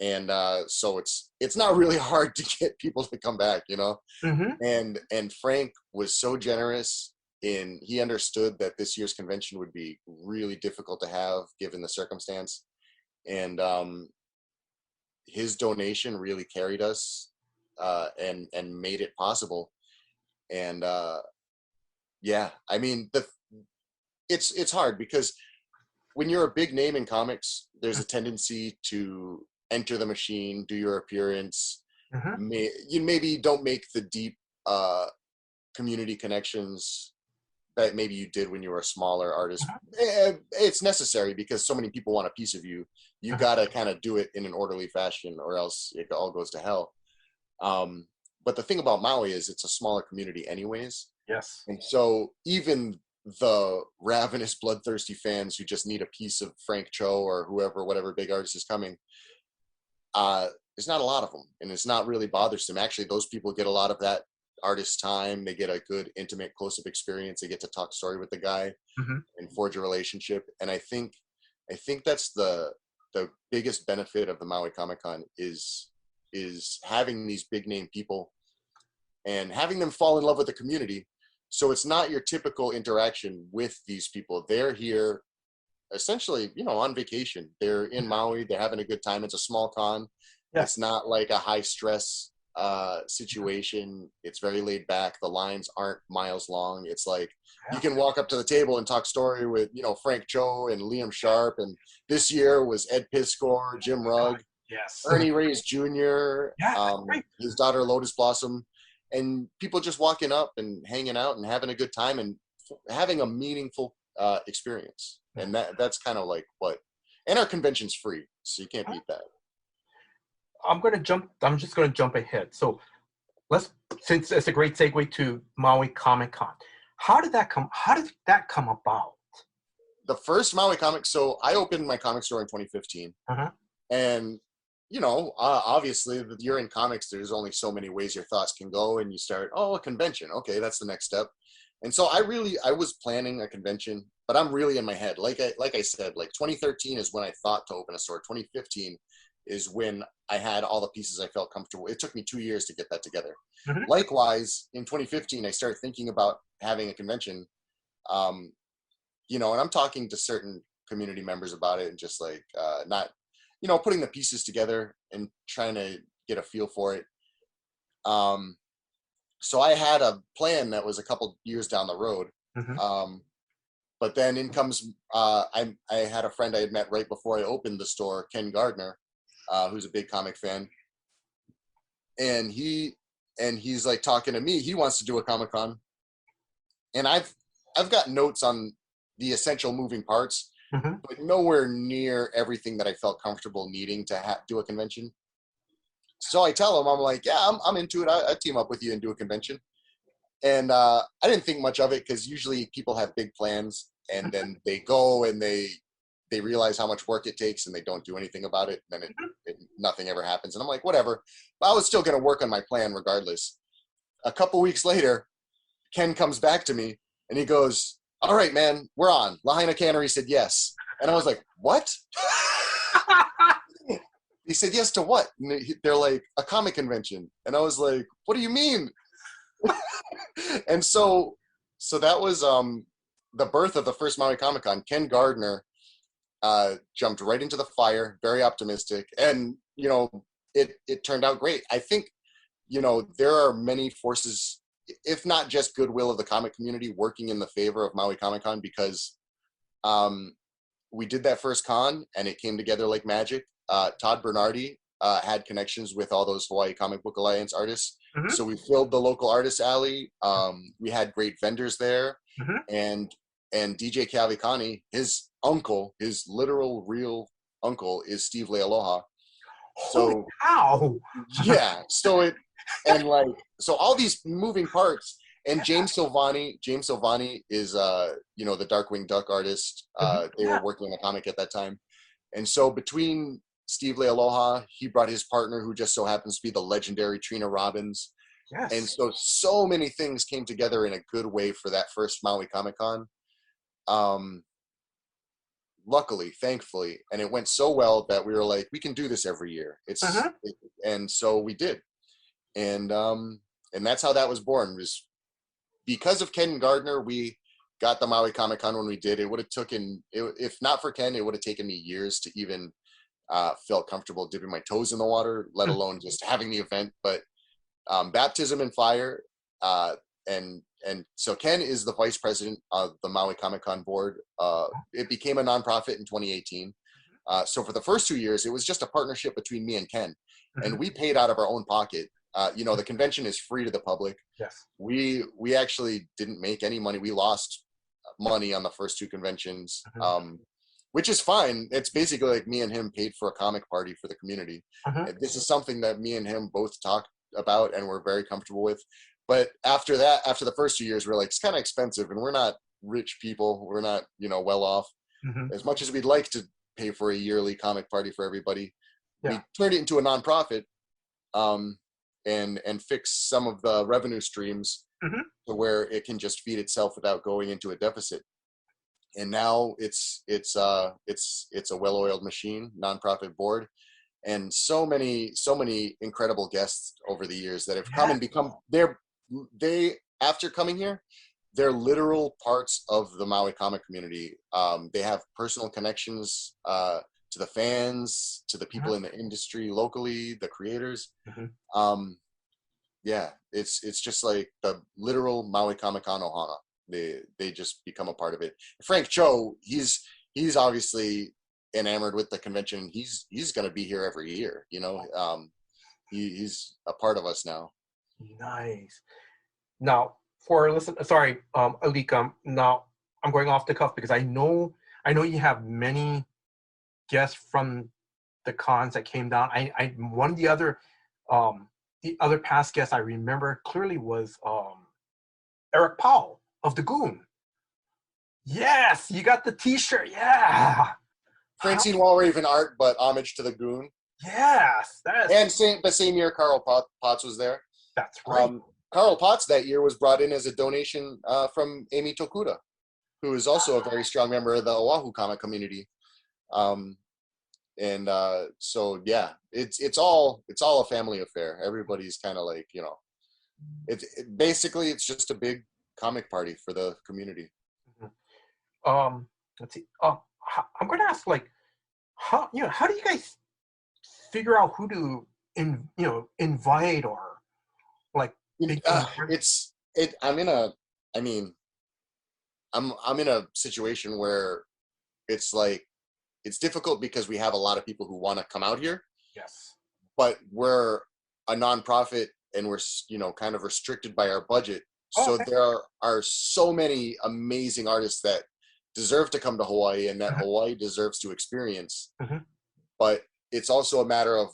B: And so it's not really hard to get people to come back,
A: Mm-hmm.
B: and Frank was so generous. He understood that this year's convention would be really difficult to have given the circumstance, and his donation really carried us, and made it possible. And yeah, I mean, it's hard because when you're a big name in comics, there's a tendency to enter the machine, do your appearance.
A: Mm-hmm.
B: You maybe don't make the deep community connections that maybe you did when you were a smaller artist. It's necessary because so many people want a piece of you. You
A: Mm-hmm.
B: got to kind of do it in an orderly fashion, or else it all goes to hell. But the thing about Maui is it's a smaller community anyways.
A: Yes.
B: And so even the ravenous, bloodthirsty fans who just need a piece of Frank Cho or whatever big artist is coming, there's not a lot of them, and it's not really bothersome. Actually, those people get a lot of that artist time. They get a good, intimate, close-up experience. They get to talk story with the guy
A: Mm-hmm.
B: and forge a relationship. And I think that's the biggest benefit of the Maui Comic-Con is having these big name people and having them fall in love with the community. So it's not your typical interaction with these people. They're here essentially, on vacation. They're in Maui. They're having a good time. It's a small con. It's
A: Yes.
B: not like a high stress situation. It's very laid back. The lines aren't miles long. It's like you
A: Yeah.
B: can walk up to the table and talk story with, Frank Cho and Liam Sharp. And this year was Ed Piscor, Jim Rugg,
A: Yes.
B: Ernie Reyes Jr.,
A: Yeah. Great.
B: his daughter Lotus Blossom, and people just walking up and hanging out and having a good time and having a meaningful experience. And that's kind of like what. And our convention's free, so you can't beat that.
A: I'm just gonna jump ahead. So since it's a great segue to Maui Comic Con. How did that come about?
B: The first Maui comic. So I opened my comic store in 2015,
A: Uh-huh.
B: and obviously, you're in comics. There's only so many ways your thoughts can go, and you start, a convention. Okay, that's the next step. And so I was planning a convention, but I'm really in my head. Like I said, like 2013 is when I thought to open a store. 2015 is when I had all the pieces I felt comfortable. It took me 2 years to get that together.
A: Mm-hmm.
B: Likewise, in 2015, I started thinking about having a convention, and I'm talking to certain community members about it and just like, not, putting the pieces together and trying to get a feel for it. So I had a plan that was a couple years down the road.
A: Mm-hmm.
B: But then in comes, I had a friend I had met right before I opened the store, Ken Gardner, who's a big comic fan. And he's like talking to me. He wants to do a Comic-Con. And I've got notes on the essential moving parts,
A: Mm-hmm.
B: but nowhere near everything that I felt comfortable needing to do a convention. So I tell him, I'm like, yeah, I'm into it. I team up with you and do a convention. And I didn't think much of it because usually people have big plans and then they go and they realize how much work it takes and they don't do anything about it. And then nothing ever happens. And I'm like, whatever. But I was still going to work on my plan regardless. A couple weeks later, Ken comes back to me and he goes, all right, man, we're on. Lahaina Cannery said yes. And I was like, what? He said, yes to what? And they're like, a comic convention. And I was like, what do you mean? And so that was the birth of the first Maui Comic-Con. Ken Gardner jumped right into the fire, very optimistic. And, it turned out great. I think, there are many forces, if not just goodwill of the comic community, working in the favor of Maui Comic-Con because we did that first con and it came together like magic. Todd Bernardi had connections with all those Hawaii Comic Book Alliance artists.
A: Mm-hmm.
B: So we filled the local artist alley. We had great vendors there.
A: Mm-hmm.
B: And DJ Kavikani, his uncle, his literal real uncle is Steve Lealoha. So
A: how?
B: yeah. So all these moving parts. And James Silvani is the Darkwing Duck artist. They were working on a comic at that time. And so between Steve Lealoha, he brought his partner who just so happens to be the legendary Trina Robbins.
A: Yes.
B: And so many things came together in a good way for that first Maui Comic-Con. Luckily, thankfully, and it went so well that we were like, we can do this every year. And so we did. And that's how that was born. Was because of Ken Gardner, we got the Maui Comic-Con when we did. It would have if not for Ken, it would have taken me years to even felt comfortable dipping my toes in the water, let alone just having the event. But baptism in fire, and so Ken is the vice president of the Maui Comic-Con board. It became a nonprofit in 2018. So for the first 2 years, it was just a partnership between me and Ken, and we paid out of our own pocket. The convention is free to the public.
A: Yes.
B: We actually didn't make any money. We lost money on the first 2 conventions. Which is fine. It's basically like me and him paid for a comic party for the community. This is something that me and him both talked about and we're very comfortable with. But after the first 2 years, we're like, it's kind of expensive and we're not rich people. We're not, well off. As much as we'd like to pay for a yearly comic party for everybody. Yeah. We turned it into a nonprofit and fix some of the revenue streams to where it can just feed itself without going into a deficit. And now it's a well-oiled machine, nonprofit board, and so many incredible guests over the years that have come and become they after coming here, they're literal parts of the Maui comic community. They have personal connections to the fans, to the people in the industry locally, the creators. It's just like the literal Maui Comic-Con Ohana. They just become a part of it. Frank Cho, he's obviously enamored with the convention. He's going to be here every year. He's a part of us now.
A: Nice. Now, Alika. Now I'm going off the cuff because I know you have many guests from the cons that came down. One of the other past guests I remember clearly was Eric Powell of the Goon. Yes, you got the T-shirt. Yeah.
B: Francine Walraven art, but homage to the Goon.
A: Yes,
B: same year Carl Potts was there.
A: That's right.
B: Carl Potts that year was brought in as a donation from Amy Tokuda, who is also a very strong member of the Oahu comic community. So yeah, it's all a family affair. Everybody's kind of like, basically it's just a big comic party for the community.
A: Let's see. I'm going to ask, like, how do you guys figure out who to invite, or like
B: I'm in a situation where it's like, it's difficult because we have a lot of people who want to come out here.
A: Yes.
B: But we're a nonprofit and we're, kind of restricted by our budget. So
A: okay.
B: there are so many amazing artists that deserve to come to Hawaii and that Hawaii deserves to experience. But it's also a matter of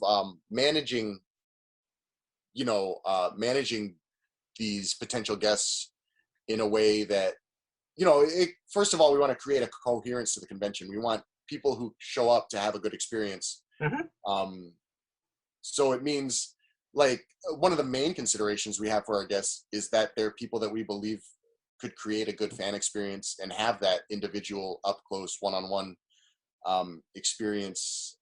B: managing these potential guests in a way that, first of all, we want to create a coherence to the convention. We want people who show up to have a good experience. So it means, like, one of the main considerations we have for our guests is that they're people that we believe could create a good fan experience and have that individual, up close, one-on-one experience,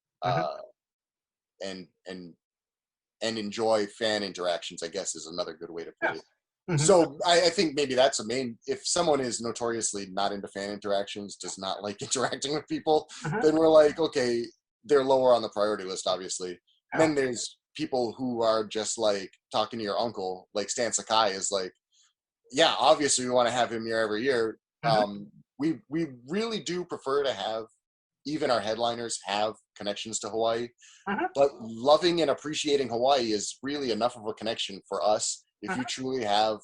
B: and enjoy fan interactions, I guess, is another good way to put it. So I think maybe that's a main, if someone is notoriously not into fan interactions, does not like interacting with people, then we're like, okay, they're lower on the priority list, obviously. Then there's people who are just like talking to your uncle, like Stan Sakai is like, yeah, obviously we want to have him here every year. We really do prefer to have even our headliners have connections to Hawaii, but loving and appreciating Hawaii is really enough of a connection for us. If you truly have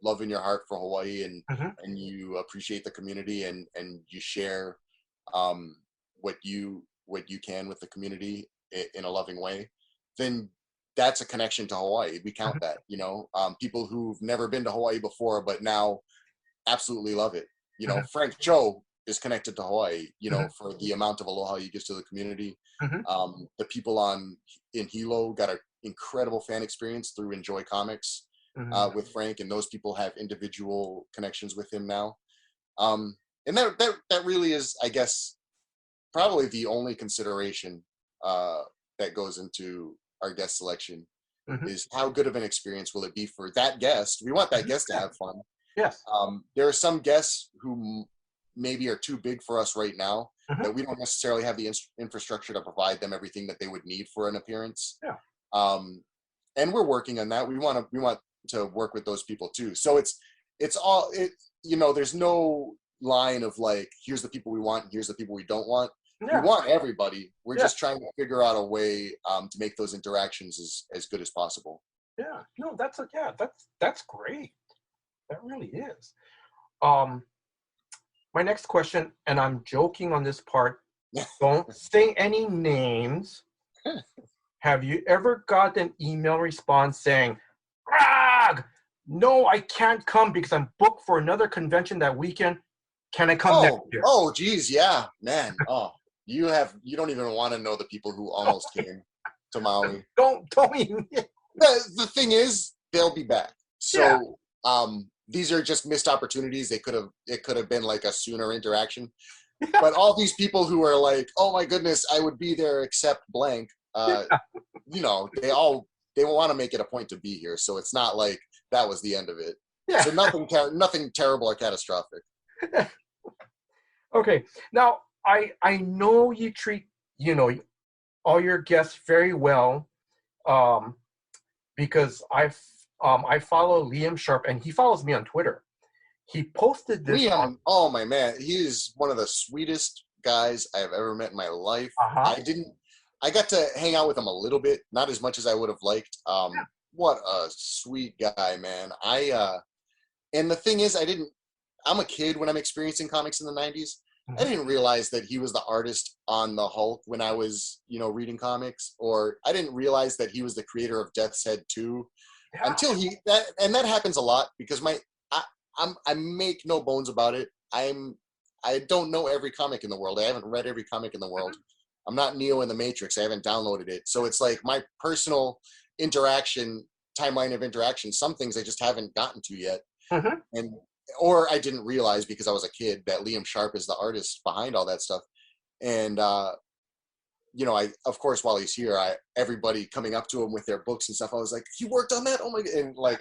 B: love in your heart for Hawaii and you appreciate the community and you share what you can with the community in a loving way, then that's a connection to Hawaii. We count that, people who've never been to Hawaii before, but now absolutely love it. Frank Cho is connected to Hawaii, for the amount of aloha he gives to the community. The people in Hilo got an incredible fan experience through Enjoy Comics with Frank, and those people have individual connections with him now. And that really is, I guess, probably the only consideration that goes into our guest selection is how good of an experience will it be for that guest. We want that guest to have fun.
A: Yes.
B: There are some guests who maybe are too big for us right now, that we don't necessarily have the infrastructure to provide them everything that they would need for an appearance. And we're working on that. We want to work with those people too. So it's all, there's no line of like, here's the people we want, here's the people we don't want. We want everybody. We're just trying to figure out a way to make those interactions as good as possible.
A: Yeah, no, that's great. That really is. My next question, and I'm joking on this part, don't say any names. Have you ever got an email response saying, "Greg, no, I can't come because I'm booked for another convention that weekend. Can I come next year?"
B: Oh, geez, yeah, man. Oh, you don't even want to know the people who almost came to Maui.
A: Don't even.
B: The thing is, they'll be back. So, these are just missed opportunities. It could have been like a sooner interaction. But all these people who are like, oh my goodness, I would be there except blank. They want to make it a point to be here. So it's not like that was the end of it. So nothing terrible or catastrophic.
A: Okay. Now I know you treat, all your guests very well, because I follow Liam Sharp, and he follows me on Twitter. He posted this.
B: Liam, oh my man, he is one of the sweetest guys I have ever met in my life. I got to hang out with him a little bit, not as much as I would have liked. What a sweet guy, man. And the thing is, I'm a kid when I'm experiencing comics in the 90s. I didn't realize that he was the artist on the Hulk when I was, reading comics, or I didn't realize that he was the creator of Death's Head 2 until that happens a lot because I make no bones about it. I don't know every comic in the world. I haven't read every comic in the world. I'm not Neo in the Matrix. I haven't downloaded it. So it's like my personal interaction timeline of interaction. Some things I just haven't gotten to yet.
A: Mm-hmm.
B: Or I didn't realize because I was a kid that Liam Sharp is the artist behind all that stuff. And, of course, while he's here, everybody coming up to him with their books and stuff, I was like, he worked on that? Oh my God. And like,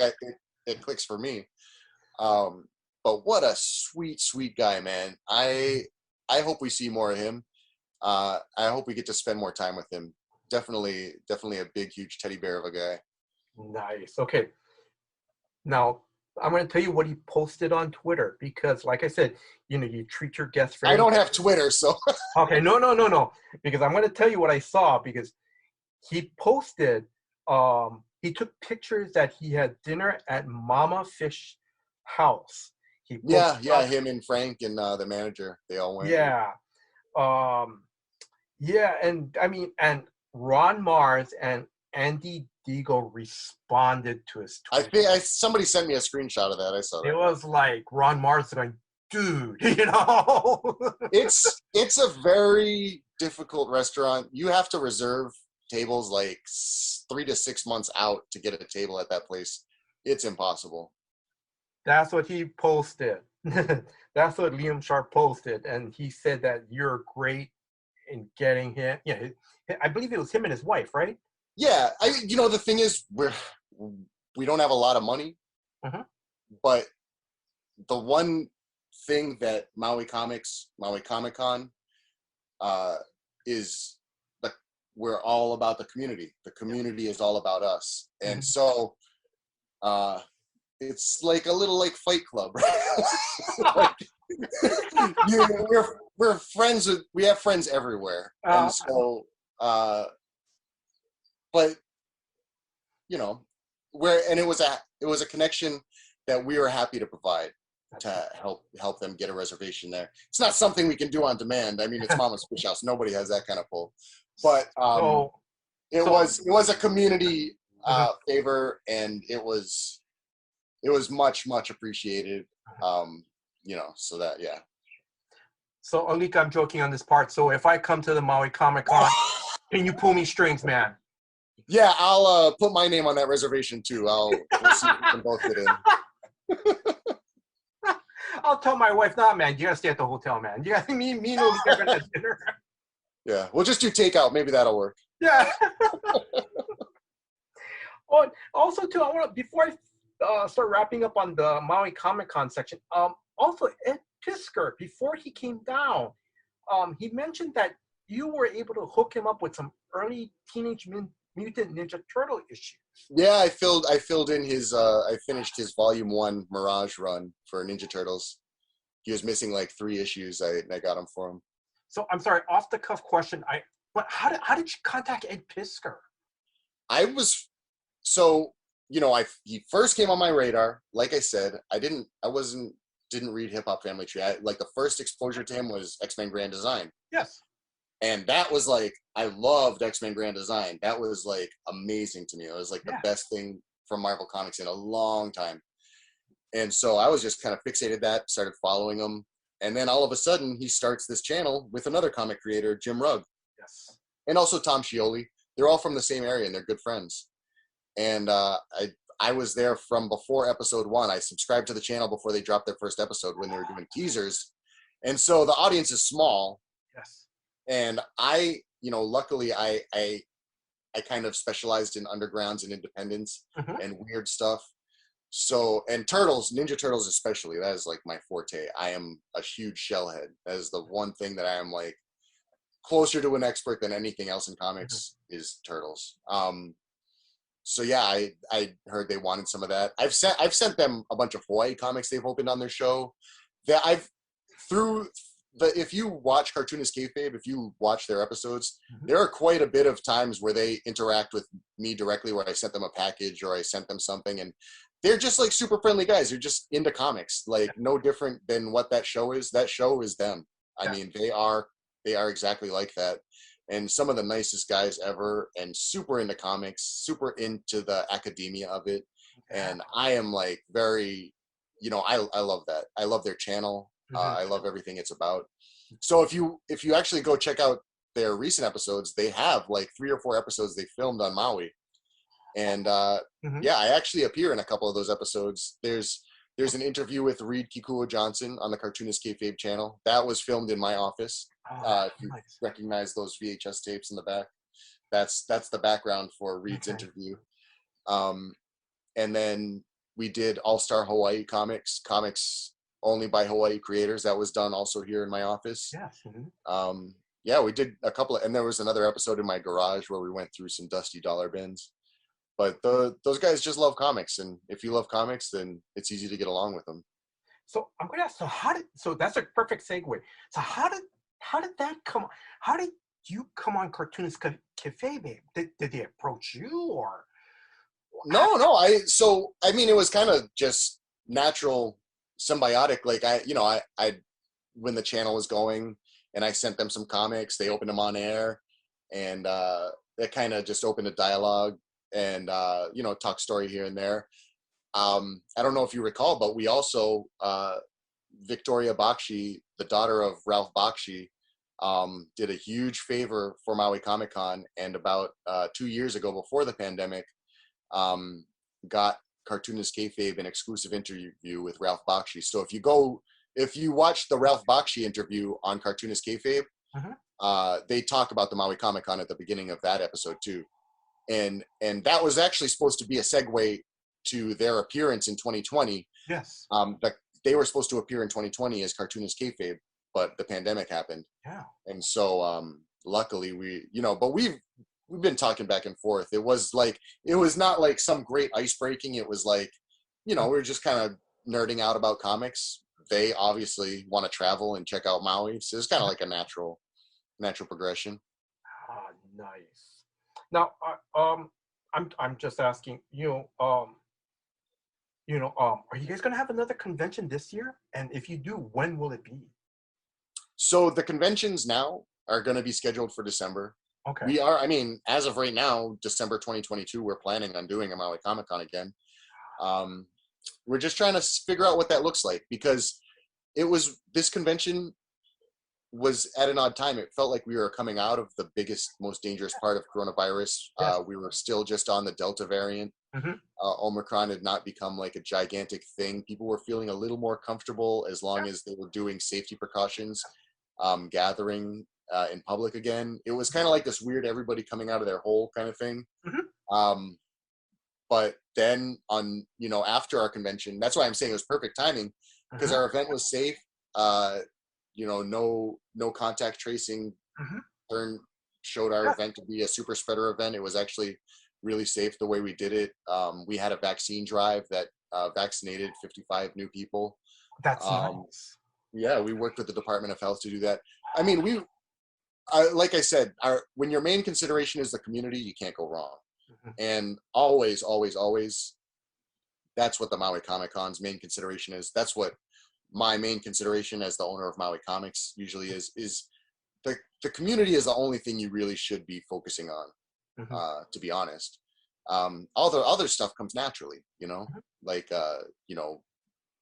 B: it clicks for me. But what a sweet, sweet guy, man. I hope we see more of him. I hope we get to spend more time with him. Definitely a big, huge teddy bear of a guy.
A: Nice. Okay. Now, I'm going to tell you what he posted on Twitter because, like I said, you treat your guests very.
B: I don't have Twitter, so.
A: Okay, no. Because I'm going to tell you what I saw because he posted, he took pictures that he had dinner at Mama Fish House.
B: Yeah, him and Frank and the manager, they all went.
A: Yeah. And I mean, and Ron Mars and Andy Deagle responded to his tweet.
B: I think somebody sent me a screenshot of that. I saw that.
A: It was like Ron Mars going, dude,
B: It's a very difficult restaurant. You have to reserve tables like 3 to 6 months out to get a table at that place. It's impossible.
A: That's what he posted. That's what Liam Sharp posted, and he said that you're great in getting him. Yeah, I believe it was him and his wife, right?
B: Yeah, the thing is, we don't have a lot of money, but the one thing that Maui Comic Con, is we're all about the community. The community is all about us, and so it's like a little like Fight Club, right? We're friends with. We have friends everywhere, and so. But it was a connection that we were happy to provide to help them get a reservation there. It's not something we can do on demand. I mean, it's Mama's Fish House. Nobody has that kind of pull. But it was a community favor, and it was much, much appreciated. So that, yeah.
A: So Alika, I'm joking on this part. So if I come to the Maui Comic Con, can you pull me strings, man?
B: Yeah, I'll put my name on that reservation too. We'll see if we can both get in.
A: I'll tell my wife, nah, man, you gotta stay at the hotel, man. You got me and Alika are gonna have dinner.
B: Yeah, we'll just do takeout. Maybe that'll work.
A: Yeah. Also, too, I want to, before I start wrapping up on the Maui Comic Con section, also Ed Piskor, before he came down, he mentioned that you were able to hook him up with some early Teenage Mutant Ninja Turtle issues.
B: Yeah, I filled in his. I finished his Volume 1 Mirage run for Ninja Turtles. He was missing like 3 issues. I got them for him.
A: So I'm sorry, off the cuff question. But how did you contact Ed Piskor?
B: He first came on my radar. Like I said, didn't read Hip Hop Family Tree. The first exposure to him was X-Men Grand Design.
A: Yes.
B: And that was like, I loved X-Men Grand Design. That was like amazing to me. It was like the best thing from Marvel Comics in a long time. And so I was just kind of fixated that, started following him. And then all of a sudden he starts this channel with another comic creator, Jim Rugg.
A: Yes.
B: And also Tom Scioli. They're all from the same area and they're good friends. And I was there from before episode 1. I subscribed to the channel before they dropped their first episode when they were doing teasers. And so the audience is small.
A: Yes.
B: And luckily I kind of specialized in undergrounds and independents and weird stuff. So, and Ninja Turtles especially, that is like my forte. I am a huge shellhead. That is the one thing that I am like closer to an expert than anything else in comics is Turtles. So yeah, I heard they wanted some of that. I've sent them a bunch of Hawaii comics they've opened on their show. If you watch Cartoonist Kayfabe, if you watch their episodes, there are quite a bit of times where they interact with me directly, where I sent them a package or I sent them something, and they're just like super friendly guys. They're just into comics, like no different than what that show is. That show is them. I mean, they are exactly like that. And some of the nicest guys ever, and super into comics, super into the academia of it. And I am like very, I love that. I love their channel. I love everything it's about. So if you actually go check out their recent episodes, they have like 3 or 4 episodes they filmed on Maui. And yeah, I actually appear in a couple of those episodes. There's an interview with Reed Kikuo Johnson on the Cartoonist Kayfabe channel. That was filmed in my office. If you recognize those VHS tapes in the back, that's the background for Reed's interview. And then we did All-Star Hawaii comics only by Hawaii creators. That was done also here in my office.
A: Yes.
B: Yeah, we did a couple of, and there was another episode in my garage where we went through some dusty dollar bins. But those guys just love comics, and if you love comics, then it's easy to get along with them.
A: So I'm going to ask, so that's a perfect segue. So how did that come? How did you come on Cartoonist Kayfabe? Did they approach you, or?
B: No. I mean, it was kind of just natural, symbiotic. Like I when the channel was going, and I sent them some comics, they opened them on air, and it kind of just opened a dialogue, and talk story here and there. I don't know if you recall, but we also Victoria Bakshi, the daughter of Ralph Bakshi, did a huge favor for Maui Comic Con, and about 2 years ago, before the pandemic, got Cartoonist Kayfabe an exclusive interview with Ralph Bakshi. So if you watch the Ralph Bakshi interview on Cartoonist Kayfabe, they talk about the Maui Comic Con at the beginning of that episode too. And that was actually supposed to be a segue to their appearance in 2020.
A: Yes.
B: They were supposed to appear in 2020 as Cartoonist Kayfabe, but the pandemic happened.
A: Yeah. And
B: so luckily but we've been talking back and forth. It was not like some great ice breaking. It was like, we were just kind of nerding out about comics. They obviously want to travel and check out Maui, so it's kind of like a natural progression.
A: Ah, nice. Now, I'm just asking, are you guys gonna have another convention this year? And if you do, when will it be?
B: So the conventions now are going to be scheduled for December.
A: Okay.
B: We are, I mean, as of right now, December 2022, we're planning on doing a Maui Comic Con again. We're just trying to figure out what that looks like, because this convention was at an odd time. It felt like we were coming out of the biggest, most dangerous part of coronavirus.
A: Yes.
B: We were still just on the Delta variant. Omicron had not become like a gigantic thing. People were feeling a little more comfortable as long as they were doing safety precautions, gathering in public again. It was kind of like this weird everybody coming out of their hole kind of thing. But then after our convention, that's why I'm saying it was perfect timing, because our event was safe. No contact tracing. Showed our event to be a super spreader event. It was actually really safe the way we did it. We had a vaccine drive that vaccinated 55 new people.
A: That's nice.
B: Yeah, we worked with the Department of Health to do that. I mean, like I said, when your main consideration is the community, you can't go wrong. And always, always, always, that's what the Maui Comic Con's main consideration is. That's what my main consideration as the owner of Maui Comics usually is the community is the only thing you really should be focusing on, to be honest. All the other stuff comes naturally, like,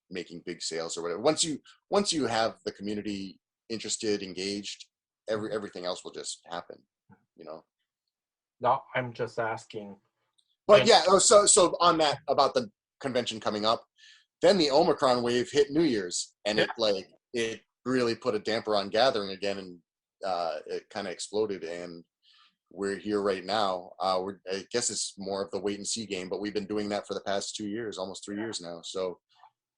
B: making big sales or whatever. Once you have the community interested, engaged, everything else will just happen,
A: No, I'm just asking.
B: But yeah, so on that, about the convention coming up, then the Omicron wave hit New Year's, and it really put a damper on gathering again, and it kind of exploded, and we're here right now. I guess it's more of the wait and see game, but we've been doing that for the past 2 years, almost 3 years now. So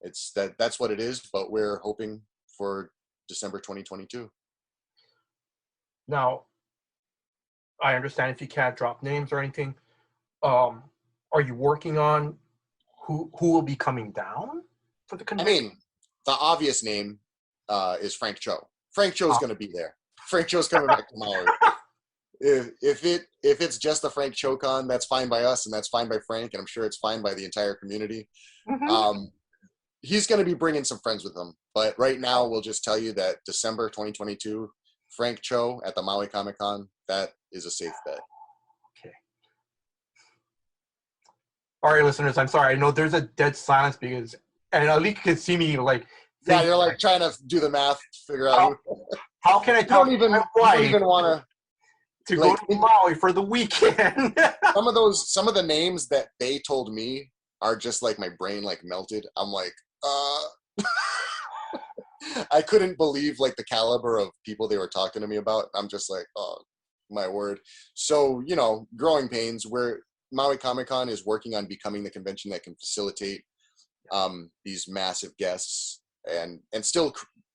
B: that's what it is, but we're hoping for December 2022.
A: Now, I understand if you can't drop names or anything. Are you working on who will be coming down for the convention?
B: I mean, the obvious name is Frank Cho. Frank Cho's going to be there. Frank Cho's coming back to Maui. If it's just the Frank Cho Con, that's fine by us, and that's fine by Frank, and I'm sure it's fine by the entire community. He's going to be bringing some friends with him, but right now we'll just tell you that December 2022, Frank Cho at the Maui Comic Con, that is a safe bet.
A: Okay. All right, listeners, I'm sorry. I know there's a dead silence and Alika can see me like.
B: Yeah, you're like trying to do the math, figure out.
A: How can I talk?
B: You don't even want to.
A: to go
B: like
A: to Maui for the weekend.
B: some of the names that they told me are just like my brain like melted. I'm like, I couldn't believe like the caliber of people they were talking to me about. I'm just like, oh my word. So, growing pains, where Maui Comic-Con is working on becoming the convention that can facilitate these massive guests and still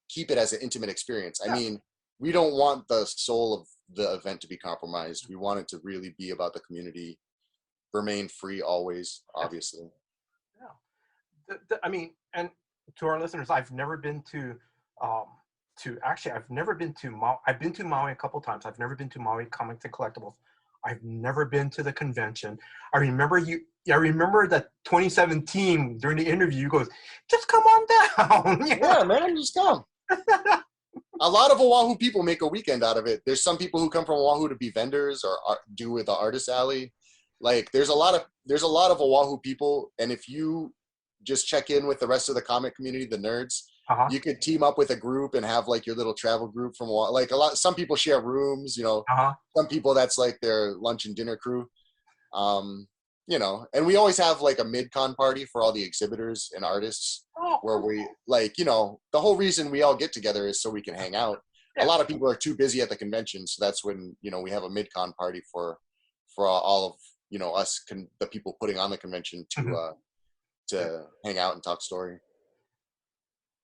B: keep it as an intimate experience. I mean, we don't want the soul of the event to be compromised. We want it to really be about the community, remain free always, obviously.
A: I mean, and to our listeners, I've never been I've never been to Maui. I've been to Maui a couple times. I've never been to Maui Comics and Collectibles. I've never been to the convention. I remember that 2017 during the interview, you goes, just come on down.
B: Yeah, man, just come. A lot of Oahu people make a weekend out of it. There's some people who come from Oahu to be vendors or do with the artist alley. Like there's a lot of Oahu people, and if you just check in with the rest of the comic community, the nerds, you could team up with a group and have like your little travel group from Oahu. Like some people share rooms, some people that's like their lunch and dinner crew. And we always have like a mid-con party for all the exhibitors and artists where we like, the whole reason we all get together is so we can hang out. A lot of people are too busy at the convention. So that's when, we have a mid-con party for all of, us, the people putting on the convention to hang out and talk story.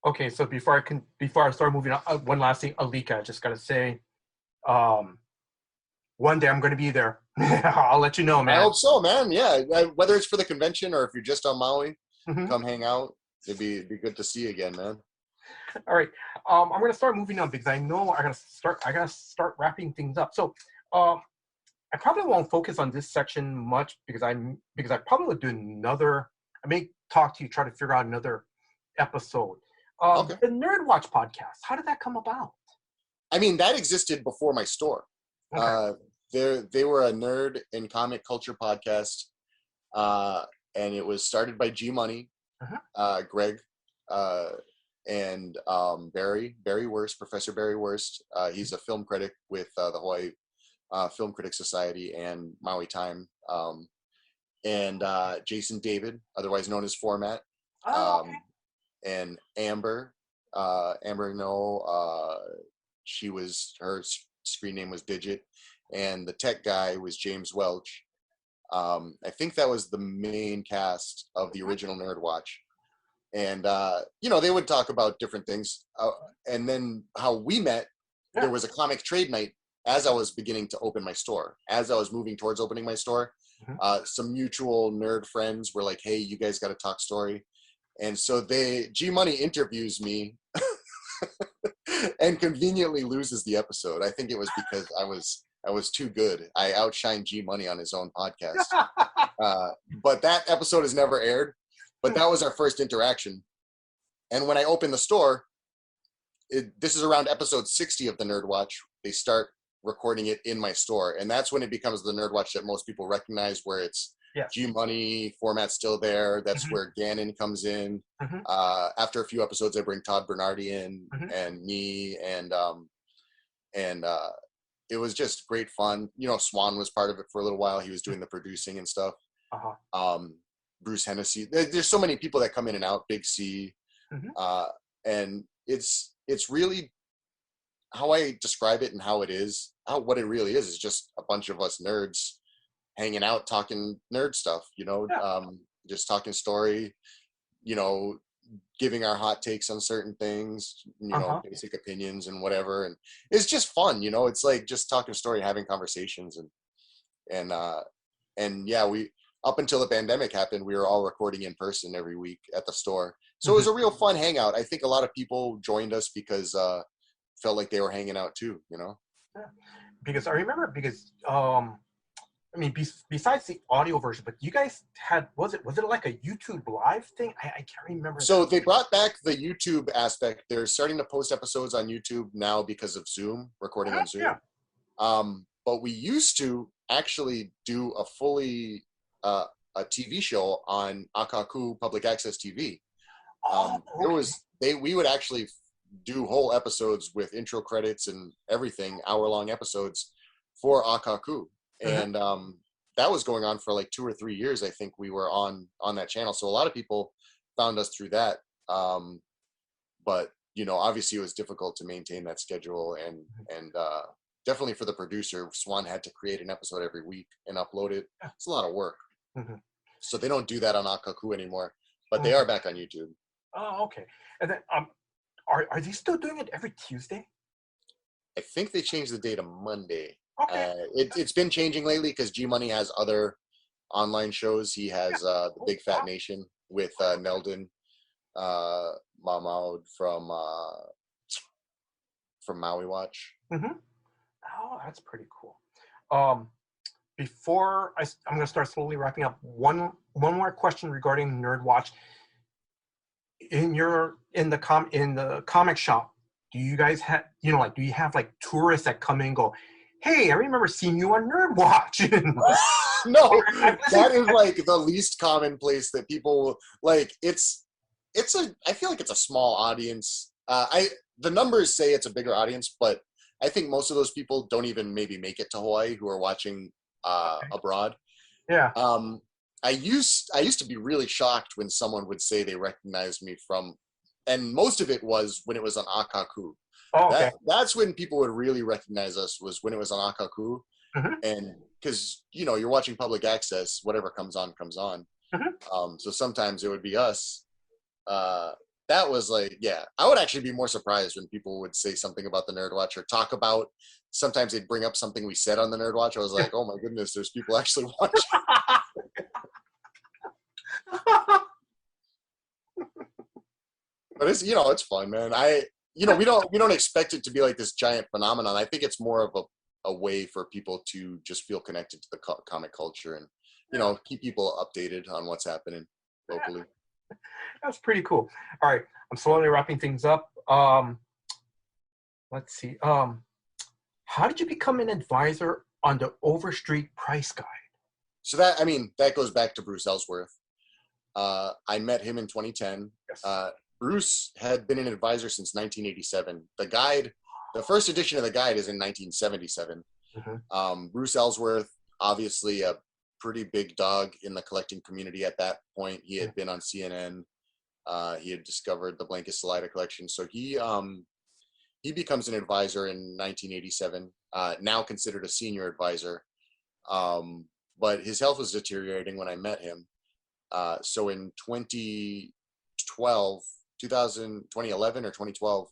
A: Okay. So before I start moving on, one last thing, Alika, I just got to say, one day I'm going to be there. I'll let you know, man.
B: I hope so, man. Yeah. Whether it's for the convention or if you're just on Maui, come hang out. It'd be good to see you again, man.
A: All right. I'm going to start moving on because I know I got to start wrapping things up. So, I probably won't focus on this section much because I probably will do another, I may talk to you, try to figure out another episode.
B: Okay.
A: The Nerd Watch podcast, how did that come about?
B: I mean, that existed before my store. Okay. They were a nerd and comic culture podcast, and it was started by G Money, Greg, and Barry Wurst, Professor Barry Wurst. He's a film critic with the Hawaii Film Critics Society and Maui Time, and Jason David, otherwise known as Format, and Amber No, her screen name was Digit, and the tech guy was James Welch. I think that was the main cast of the original Nerd Watch. And, they would talk about different things. And then how we met, there was a comic trade night as I was beginning to open my store. As I was moving towards opening my store, some mutual nerd friends were like, hey, you guys got to talk story. And so G Money interviews me and conveniently loses the episode. I think it was because I was too good. I outshined G Money on his own podcast. But that episode has never aired. But that was our first interaction. And when I opened the store, this is around episode 60 of the Nerd Watch. They start recording it in my store. And that's when it becomes the Nerd Watch that most people recognize, where it's G Money, Format's still there. That's where Gannon comes in. After a few episodes, I bring Todd Bernardi in and me. And it was just great fun. Swan was part of it for a little while. He was doing the producing and stuff. Bruce Hennessy. There's so many people that come in and out. Big C. And it's really how I describe it and how it is. What it really is just a bunch of us nerds hanging out, talking nerd stuff. Just talking story. Giving our hot takes on certain things. Basic opinions and whatever. And it's just fun. It's like just talking story, having conversations, and we. Up until the pandemic happened, we were all recording in person every week at the store. So it was a real fun hangout. I think a lot of people joined us because felt like they were hanging out too,
A: Yeah. Because I remember, besides the audio version, but you guys had, was it like a YouTube live thing? I can't remember.
B: So they brought back the YouTube aspect. They're starting to post episodes on YouTube now because of Zoom, recording on Zoom. But we used to actually do a fully a TV show on Akaku Public Access TV. We would actually do whole episodes with intro credits and everything, hour-long episodes for Akaku. And that was going on for like 2 or 3 years. I think we were on that channel. So a lot of people found us through that. But obviously it was difficult to maintain that schedule, and definitely for the producer, Swan had to create an episode every week and upload it. It's a lot of work. So they don't do that on Akaku anymore, but they are back on YouTube.
A: Oh, okay. And then are they still doing it every Tuesday?
B: I think they changed the day to Monday.
A: Okay.
B: It's been changing lately because G Money has other online shows. He has the Big Fat Nation with Neldon Mahmoud from Maui Watch.
A: Oh, that's pretty cool. Before I'm going to start slowly wrapping up, one more question regarding Nerd Watch. In the comic shop, do you guys have do you have like tourists that come in and go, hey, I remember seeing you on Nerd Watch?
B: No, that is like the least commonplace that people like. I feel like it's a small audience. The numbers say it's a bigger audience, but I think most of those people don't even maybe make it to Hawaii who are watching abroad.
A: Yeah.
B: I used to be really shocked when someone would say they recognized me from, and most of it was when it was on Akaku.
A: Oh, okay.
B: That's when people would really recognize us, was when it was on Akaku. And because you're watching public access, whatever comes on. So sometimes it would be us. That was like, I would actually be more surprised when people would say something about the Nerd Watch or talk about, sometimes they'd bring up something we said on the Nerd Watch. I was like, oh my goodness, there's people actually watching. But it's fun, man. We don't expect it to be like this giant phenomenon. I think it's more of a way for people to just feel connected to the comic culture and, keep people updated on what's happening locally.
A: That's pretty cool. All right, I'm slowly wrapping things up. Let's see. How did you become an advisor on the Overstreet Price Guide?
B: So that goes back to Bruce Ellsworth. I met him in 2010. Yes. Bruce had been an advisor since 1987. The first edition of the guide is in 1977. Bruce Ellsworth, obviously a pretty big dog in the collecting community at that point. He had been on CNN. He had discovered the Blanket Salida collection. So he becomes an advisor in 1987, now considered a senior advisor. But his health was deteriorating when I met him. So in 2011 or 2012,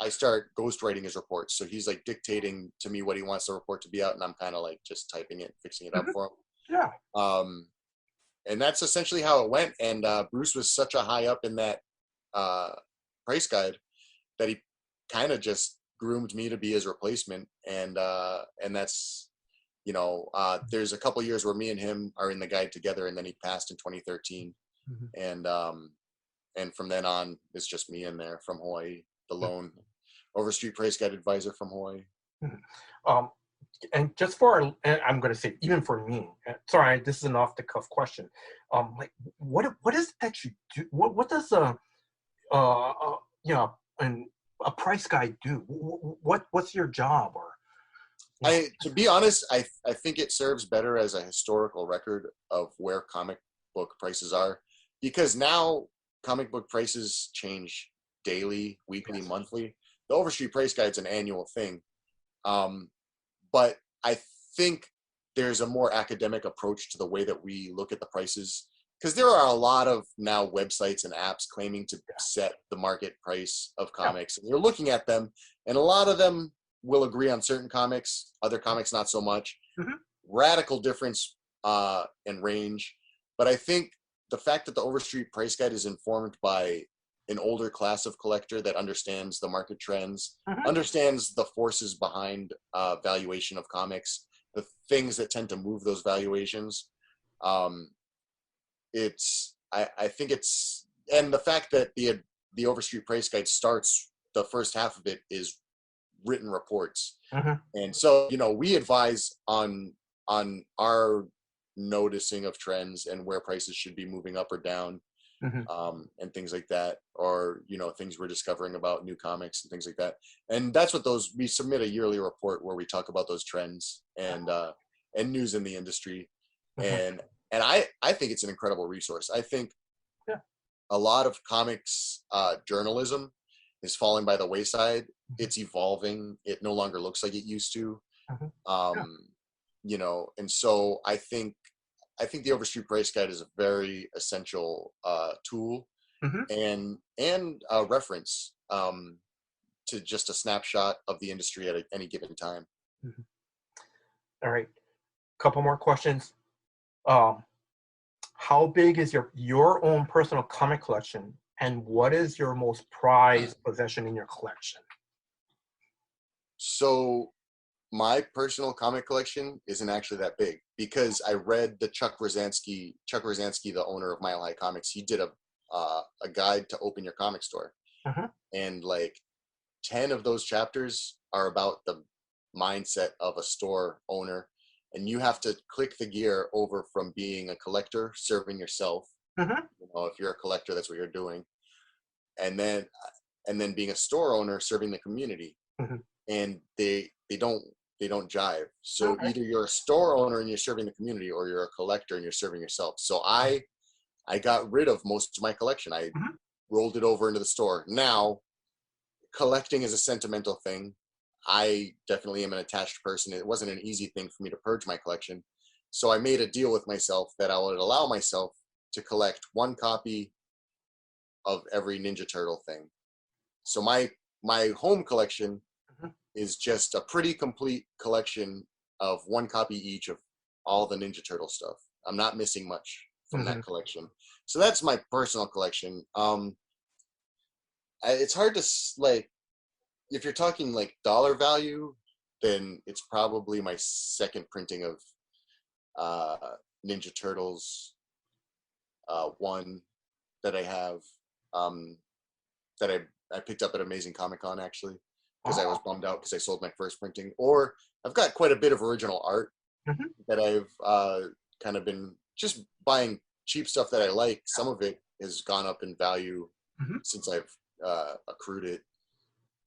B: I start ghostwriting his reports. So he's like dictating to me what he wants the report to be out, and I'm kind of like just typing it, fixing it up for him.
A: Yeah.
B: And that's essentially how it went. And Bruce was such a high up in that price guide that he kind of just groomed me to be his replacement. And that's, there's a couple years where me and him are in the guide together, and then he passed in 2013. And from then on, it's just me in there from Hawaii, the lone Overstreet Price Guide advisor from Hawaii.
A: And just and I'm going to say, even for me, sorry, this is an off-the-cuff question. Like, what is it that you do? What does a price guide do? What's your job? Or
B: to be honest, I think it serves better as a historical record of where comic book prices are, because now comic book prices change daily, weekly, monthly. The Overstreet Price Guide's an annual thing. But I think there's a more academic approach to the way that we look at the prices, because there are a lot of now websites and apps claiming to set the market price of comics. And you're looking at them, and a lot of them will agree on certain comics, other comics not so much. Radical difference in range. But I think the fact that the Overstreet Price Guide is informed by an older class of collector that understands the market trends, understands the forces behind valuation of comics, the things that tend to move those valuations. I think it's, and the fact that the Overstreet Price Guide starts, the first half of it is written reports. And so, we advise on our noticing of trends and where prices should be moving up or down.
A: Mm-hmm.
B: and things like that, or things we're discovering about new comics and things like that. And that's what we submit a yearly report where we talk about those trends and news in the industry.
A: Mm-hmm.
B: And I think it's an incredible resource. I think
A: Yeah.
B: a lot of comics journalism is falling by the wayside. It's evolving. It no longer looks like it used to.
A: Mm-hmm.
B: And so I think the Overstreet Price Guide is a very essential tool
A: Mm-hmm.
B: and a reference to just a snapshot of the industry at any given time.
A: Mm-hmm. All right. Couple more questions. Um, how big is your own personal comic collection, and what is your most prized possession in your collection?
B: So my personal comic collection isn't actually that big because I read the Chuck Rosansky, the owner of Mile High Comics. He did a guide to open your comic store,
A: Mm-hmm.
B: and like 10 of those chapters are about the mindset of a store owner, and you have to click the gear over from being a collector, serving yourself.
A: Mm-hmm.
B: If you're a collector, that's what you're doing, and then being a store owner, serving the community.
A: Mm-hmm.
B: And they don't jive. So
A: Okay.
B: either you're a store owner and you're serving the community, or you're a collector and you're serving yourself. So I got rid of most of my collection. I
A: Mm-hmm.
B: rolled it over into the store. Now, collecting is a sentimental thing. I definitely am an attached person. It wasn't an easy thing for me to purge my collection. So I made a deal with myself that I would allow myself to collect one copy of every Ninja Turtle thing. So my home collection
A: Mm-hmm.
B: is just a pretty complete collection of one copy each of all the Ninja Turtle stuff. I'm not missing much from
A: Mm-hmm.
B: that collection. So that's my personal collection. It's hard to like, if you're talking like dollar value, then it's probably my second printing of Ninja Turtles one that I have, that I picked up at Amazing Comic Con, actually, because I was
A: Oh.
B: bummed out because I sold my first printing. Or I've got quite a bit of original art
A: Mm-hmm.
B: that I've kind of been just buying cheap stuff that I like. Some of it has gone up in value
A: Mm-hmm.
B: since I've accrued it.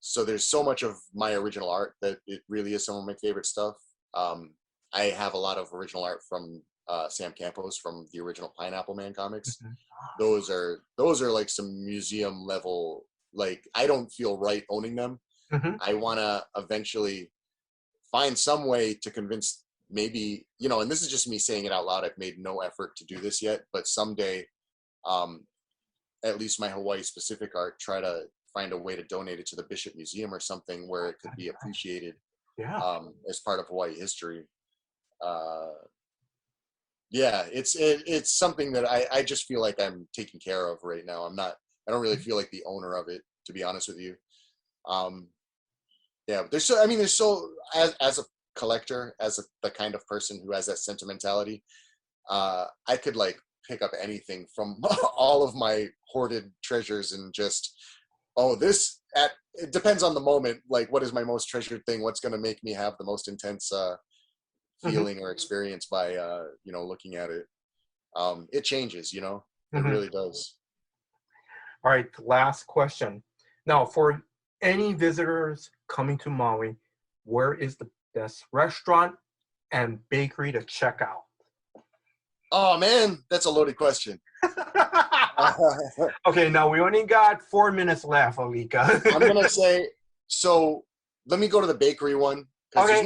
B: So there's so much of my original art that it really is some of my favorite stuff. I have a lot of original art from Sam Campos from the original Pineapple Man comics.
A: Mm-hmm.
B: Those are like some museum level. Like, I don't feel right owning them.
A: Mm-hmm.
B: I want to eventually find some way to convince, maybe, and this is just me saying it out loud. I've made no effort to do this yet, but someday, at least my Hawaii specific art, try to find a way to donate it to the Bishop Museum or something where it could be appreciated
A: Yeah.
B: as part of Hawaii history. Yeah, it's something that I just feel like I'm taking care of right now. I don't really feel like the owner of it, to be honest with you. Yeah, there's so as a collector, the kind of person who has that sentimentality, I could like pick up anything from all of my hoarded treasures and just, it depends on the moment. Like, what is my most treasured thing? What's going to make me have the most intense
A: Mm-hmm.
B: feeling or experience by looking at it? It changes, it
A: Mm-hmm.
B: really does.
A: All right, last question. Now, for any visitors coming to Maui, where is the best restaurant and bakery to check out?
B: Oh man, that's a loaded question.
A: Okay, now we only got 4 minutes left, Alika.
B: I'm gonna say, so let me go to the bakery one, because
A: Okay.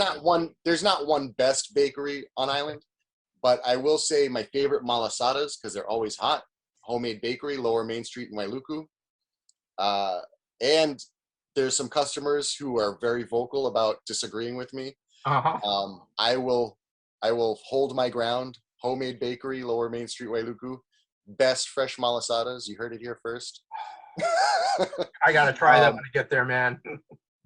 B: there's not one best bakery on island, but I will say my favorite malasadas, because they're always hot. Homemade Bakery, Lower Main Street in Wailuku. And there's some customers who are very vocal about disagreeing with me.
A: Uh-huh.
B: I will hold my ground. Homemade Bakery, Lower Main Street, Wailuku. Best fresh malasadas. You heard it here first.
A: I gotta try that when I get there, man.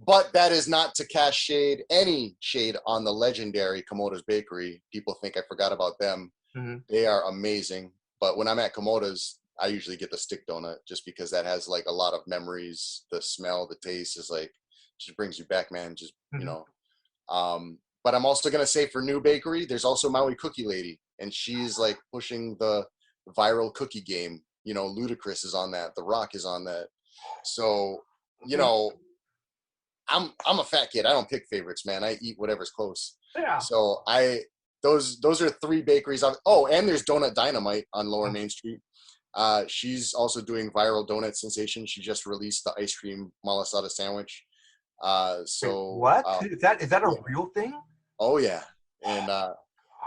B: But that is not to cast any shade on the legendary Komoda's Bakery. People think I forgot about them.
A: Mm-hmm.
B: They are amazing. But when I'm at Komoda's, I usually get the stick donut, just because that has like a lot of memories. The smell, the taste is like, just brings you back, man. Just, but I'm also going to say, for new bakery, there's also Maui Cookie Lady, and she's like pushing the viral cookie game Ludacris is on that. The Rock is on that. So, I'm a fat kid. I don't pick favorites, man. I eat whatever's close.
A: Yeah.
B: So those are 3 bakeries. And there's Donut Dynamite on Lower Main Street. She's also doing viral donut sensation. She just released the ice cream malasada sandwich. So
A: Wait, what? Is that a real thing?
B: Oh yeah. And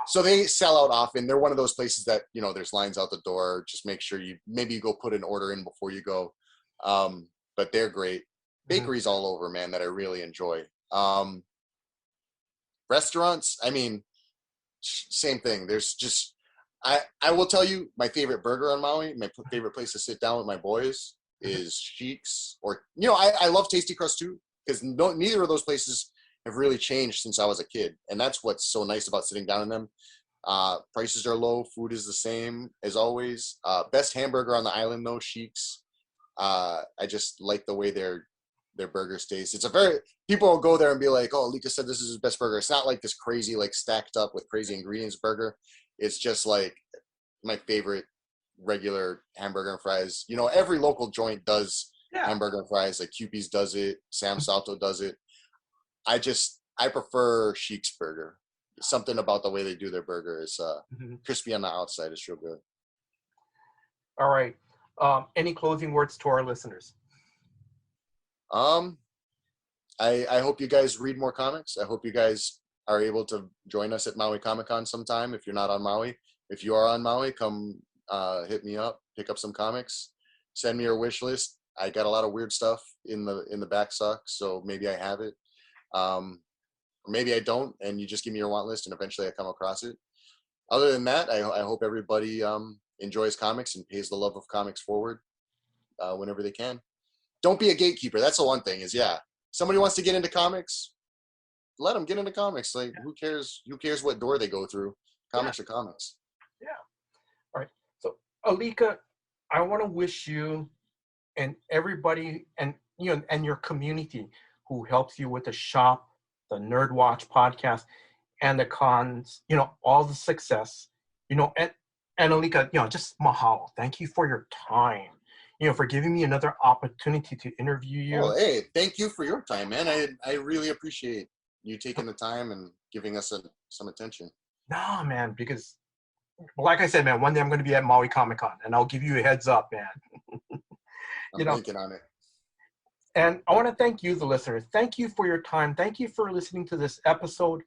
B: so they sell out often. They're one of those places that, there's lines out the door. Just make sure you go put an order in before you go. But they're great. Bakeries all over, man, that I really enjoy. Restaurants, I mean, same thing. There's just, I will tell you, my favorite burger on Maui, my favorite place to sit down with my boys is Sheik's. Or, I love Tasty Crust too, because neither of those places have really changed since I was a kid. And that's what's so nice about sitting down in them. Prices are low. Food is the same as always. Best hamburger on the island, though, Sheik's. I just like the way their burgers taste. People will go there and be like, oh, Alika said this is his best burger. It's not like this crazy, like stacked up with crazy ingredients burger. It's just like my favorite regular hamburger and fries. Every local joint does hamburger and fries. Like Cupie's does it. Sam Salto does it. I prefer Sheik's burger. Something about the way they do their burger is crispy on the outside. It's real good.
A: All right. Any closing words to our listeners?
B: I hope you guys read more comics. I hope you guys are able to join us at Maui Comic-Con sometime if you're not on Maui. If you are on Maui, come hit me up, pick up some comics, send me your wish list. I got a lot of weird stuff in the back sock, so maybe I have it. Or maybe I don't, and you just give me your want list, and eventually I come across it. Other than that, I hope everybody enjoys comics and pays the love of comics forward whenever they can. Don't be a gatekeeper. That's the one thing is, somebody wants to get into comics, let them get into comics. Like, who cares? Who cares what door they go through? Comics are comics.
A: Yeah. All right. So, Alika, I want to wish you and everybody and your community who helps you with the shop, the Nerd Watch podcast, and the cons, all the success, and Alika, just mahalo. Thank you for your time. For giving me another opportunity to interview you.
B: Oh, hey, thank you for your time, man. I really appreciate you taking the time and giving us some attention.
A: No, man, because like I said, man, one day I'm going to be at Maui Comic-Con, and I'll give you a heads up, man.
B: I'm banking on it.
A: And I want to thank you, the listeners. Thank you for your time. Thank you for listening to this episode.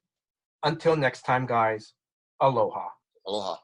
A: Until next time, guys, aloha.
B: Aloha.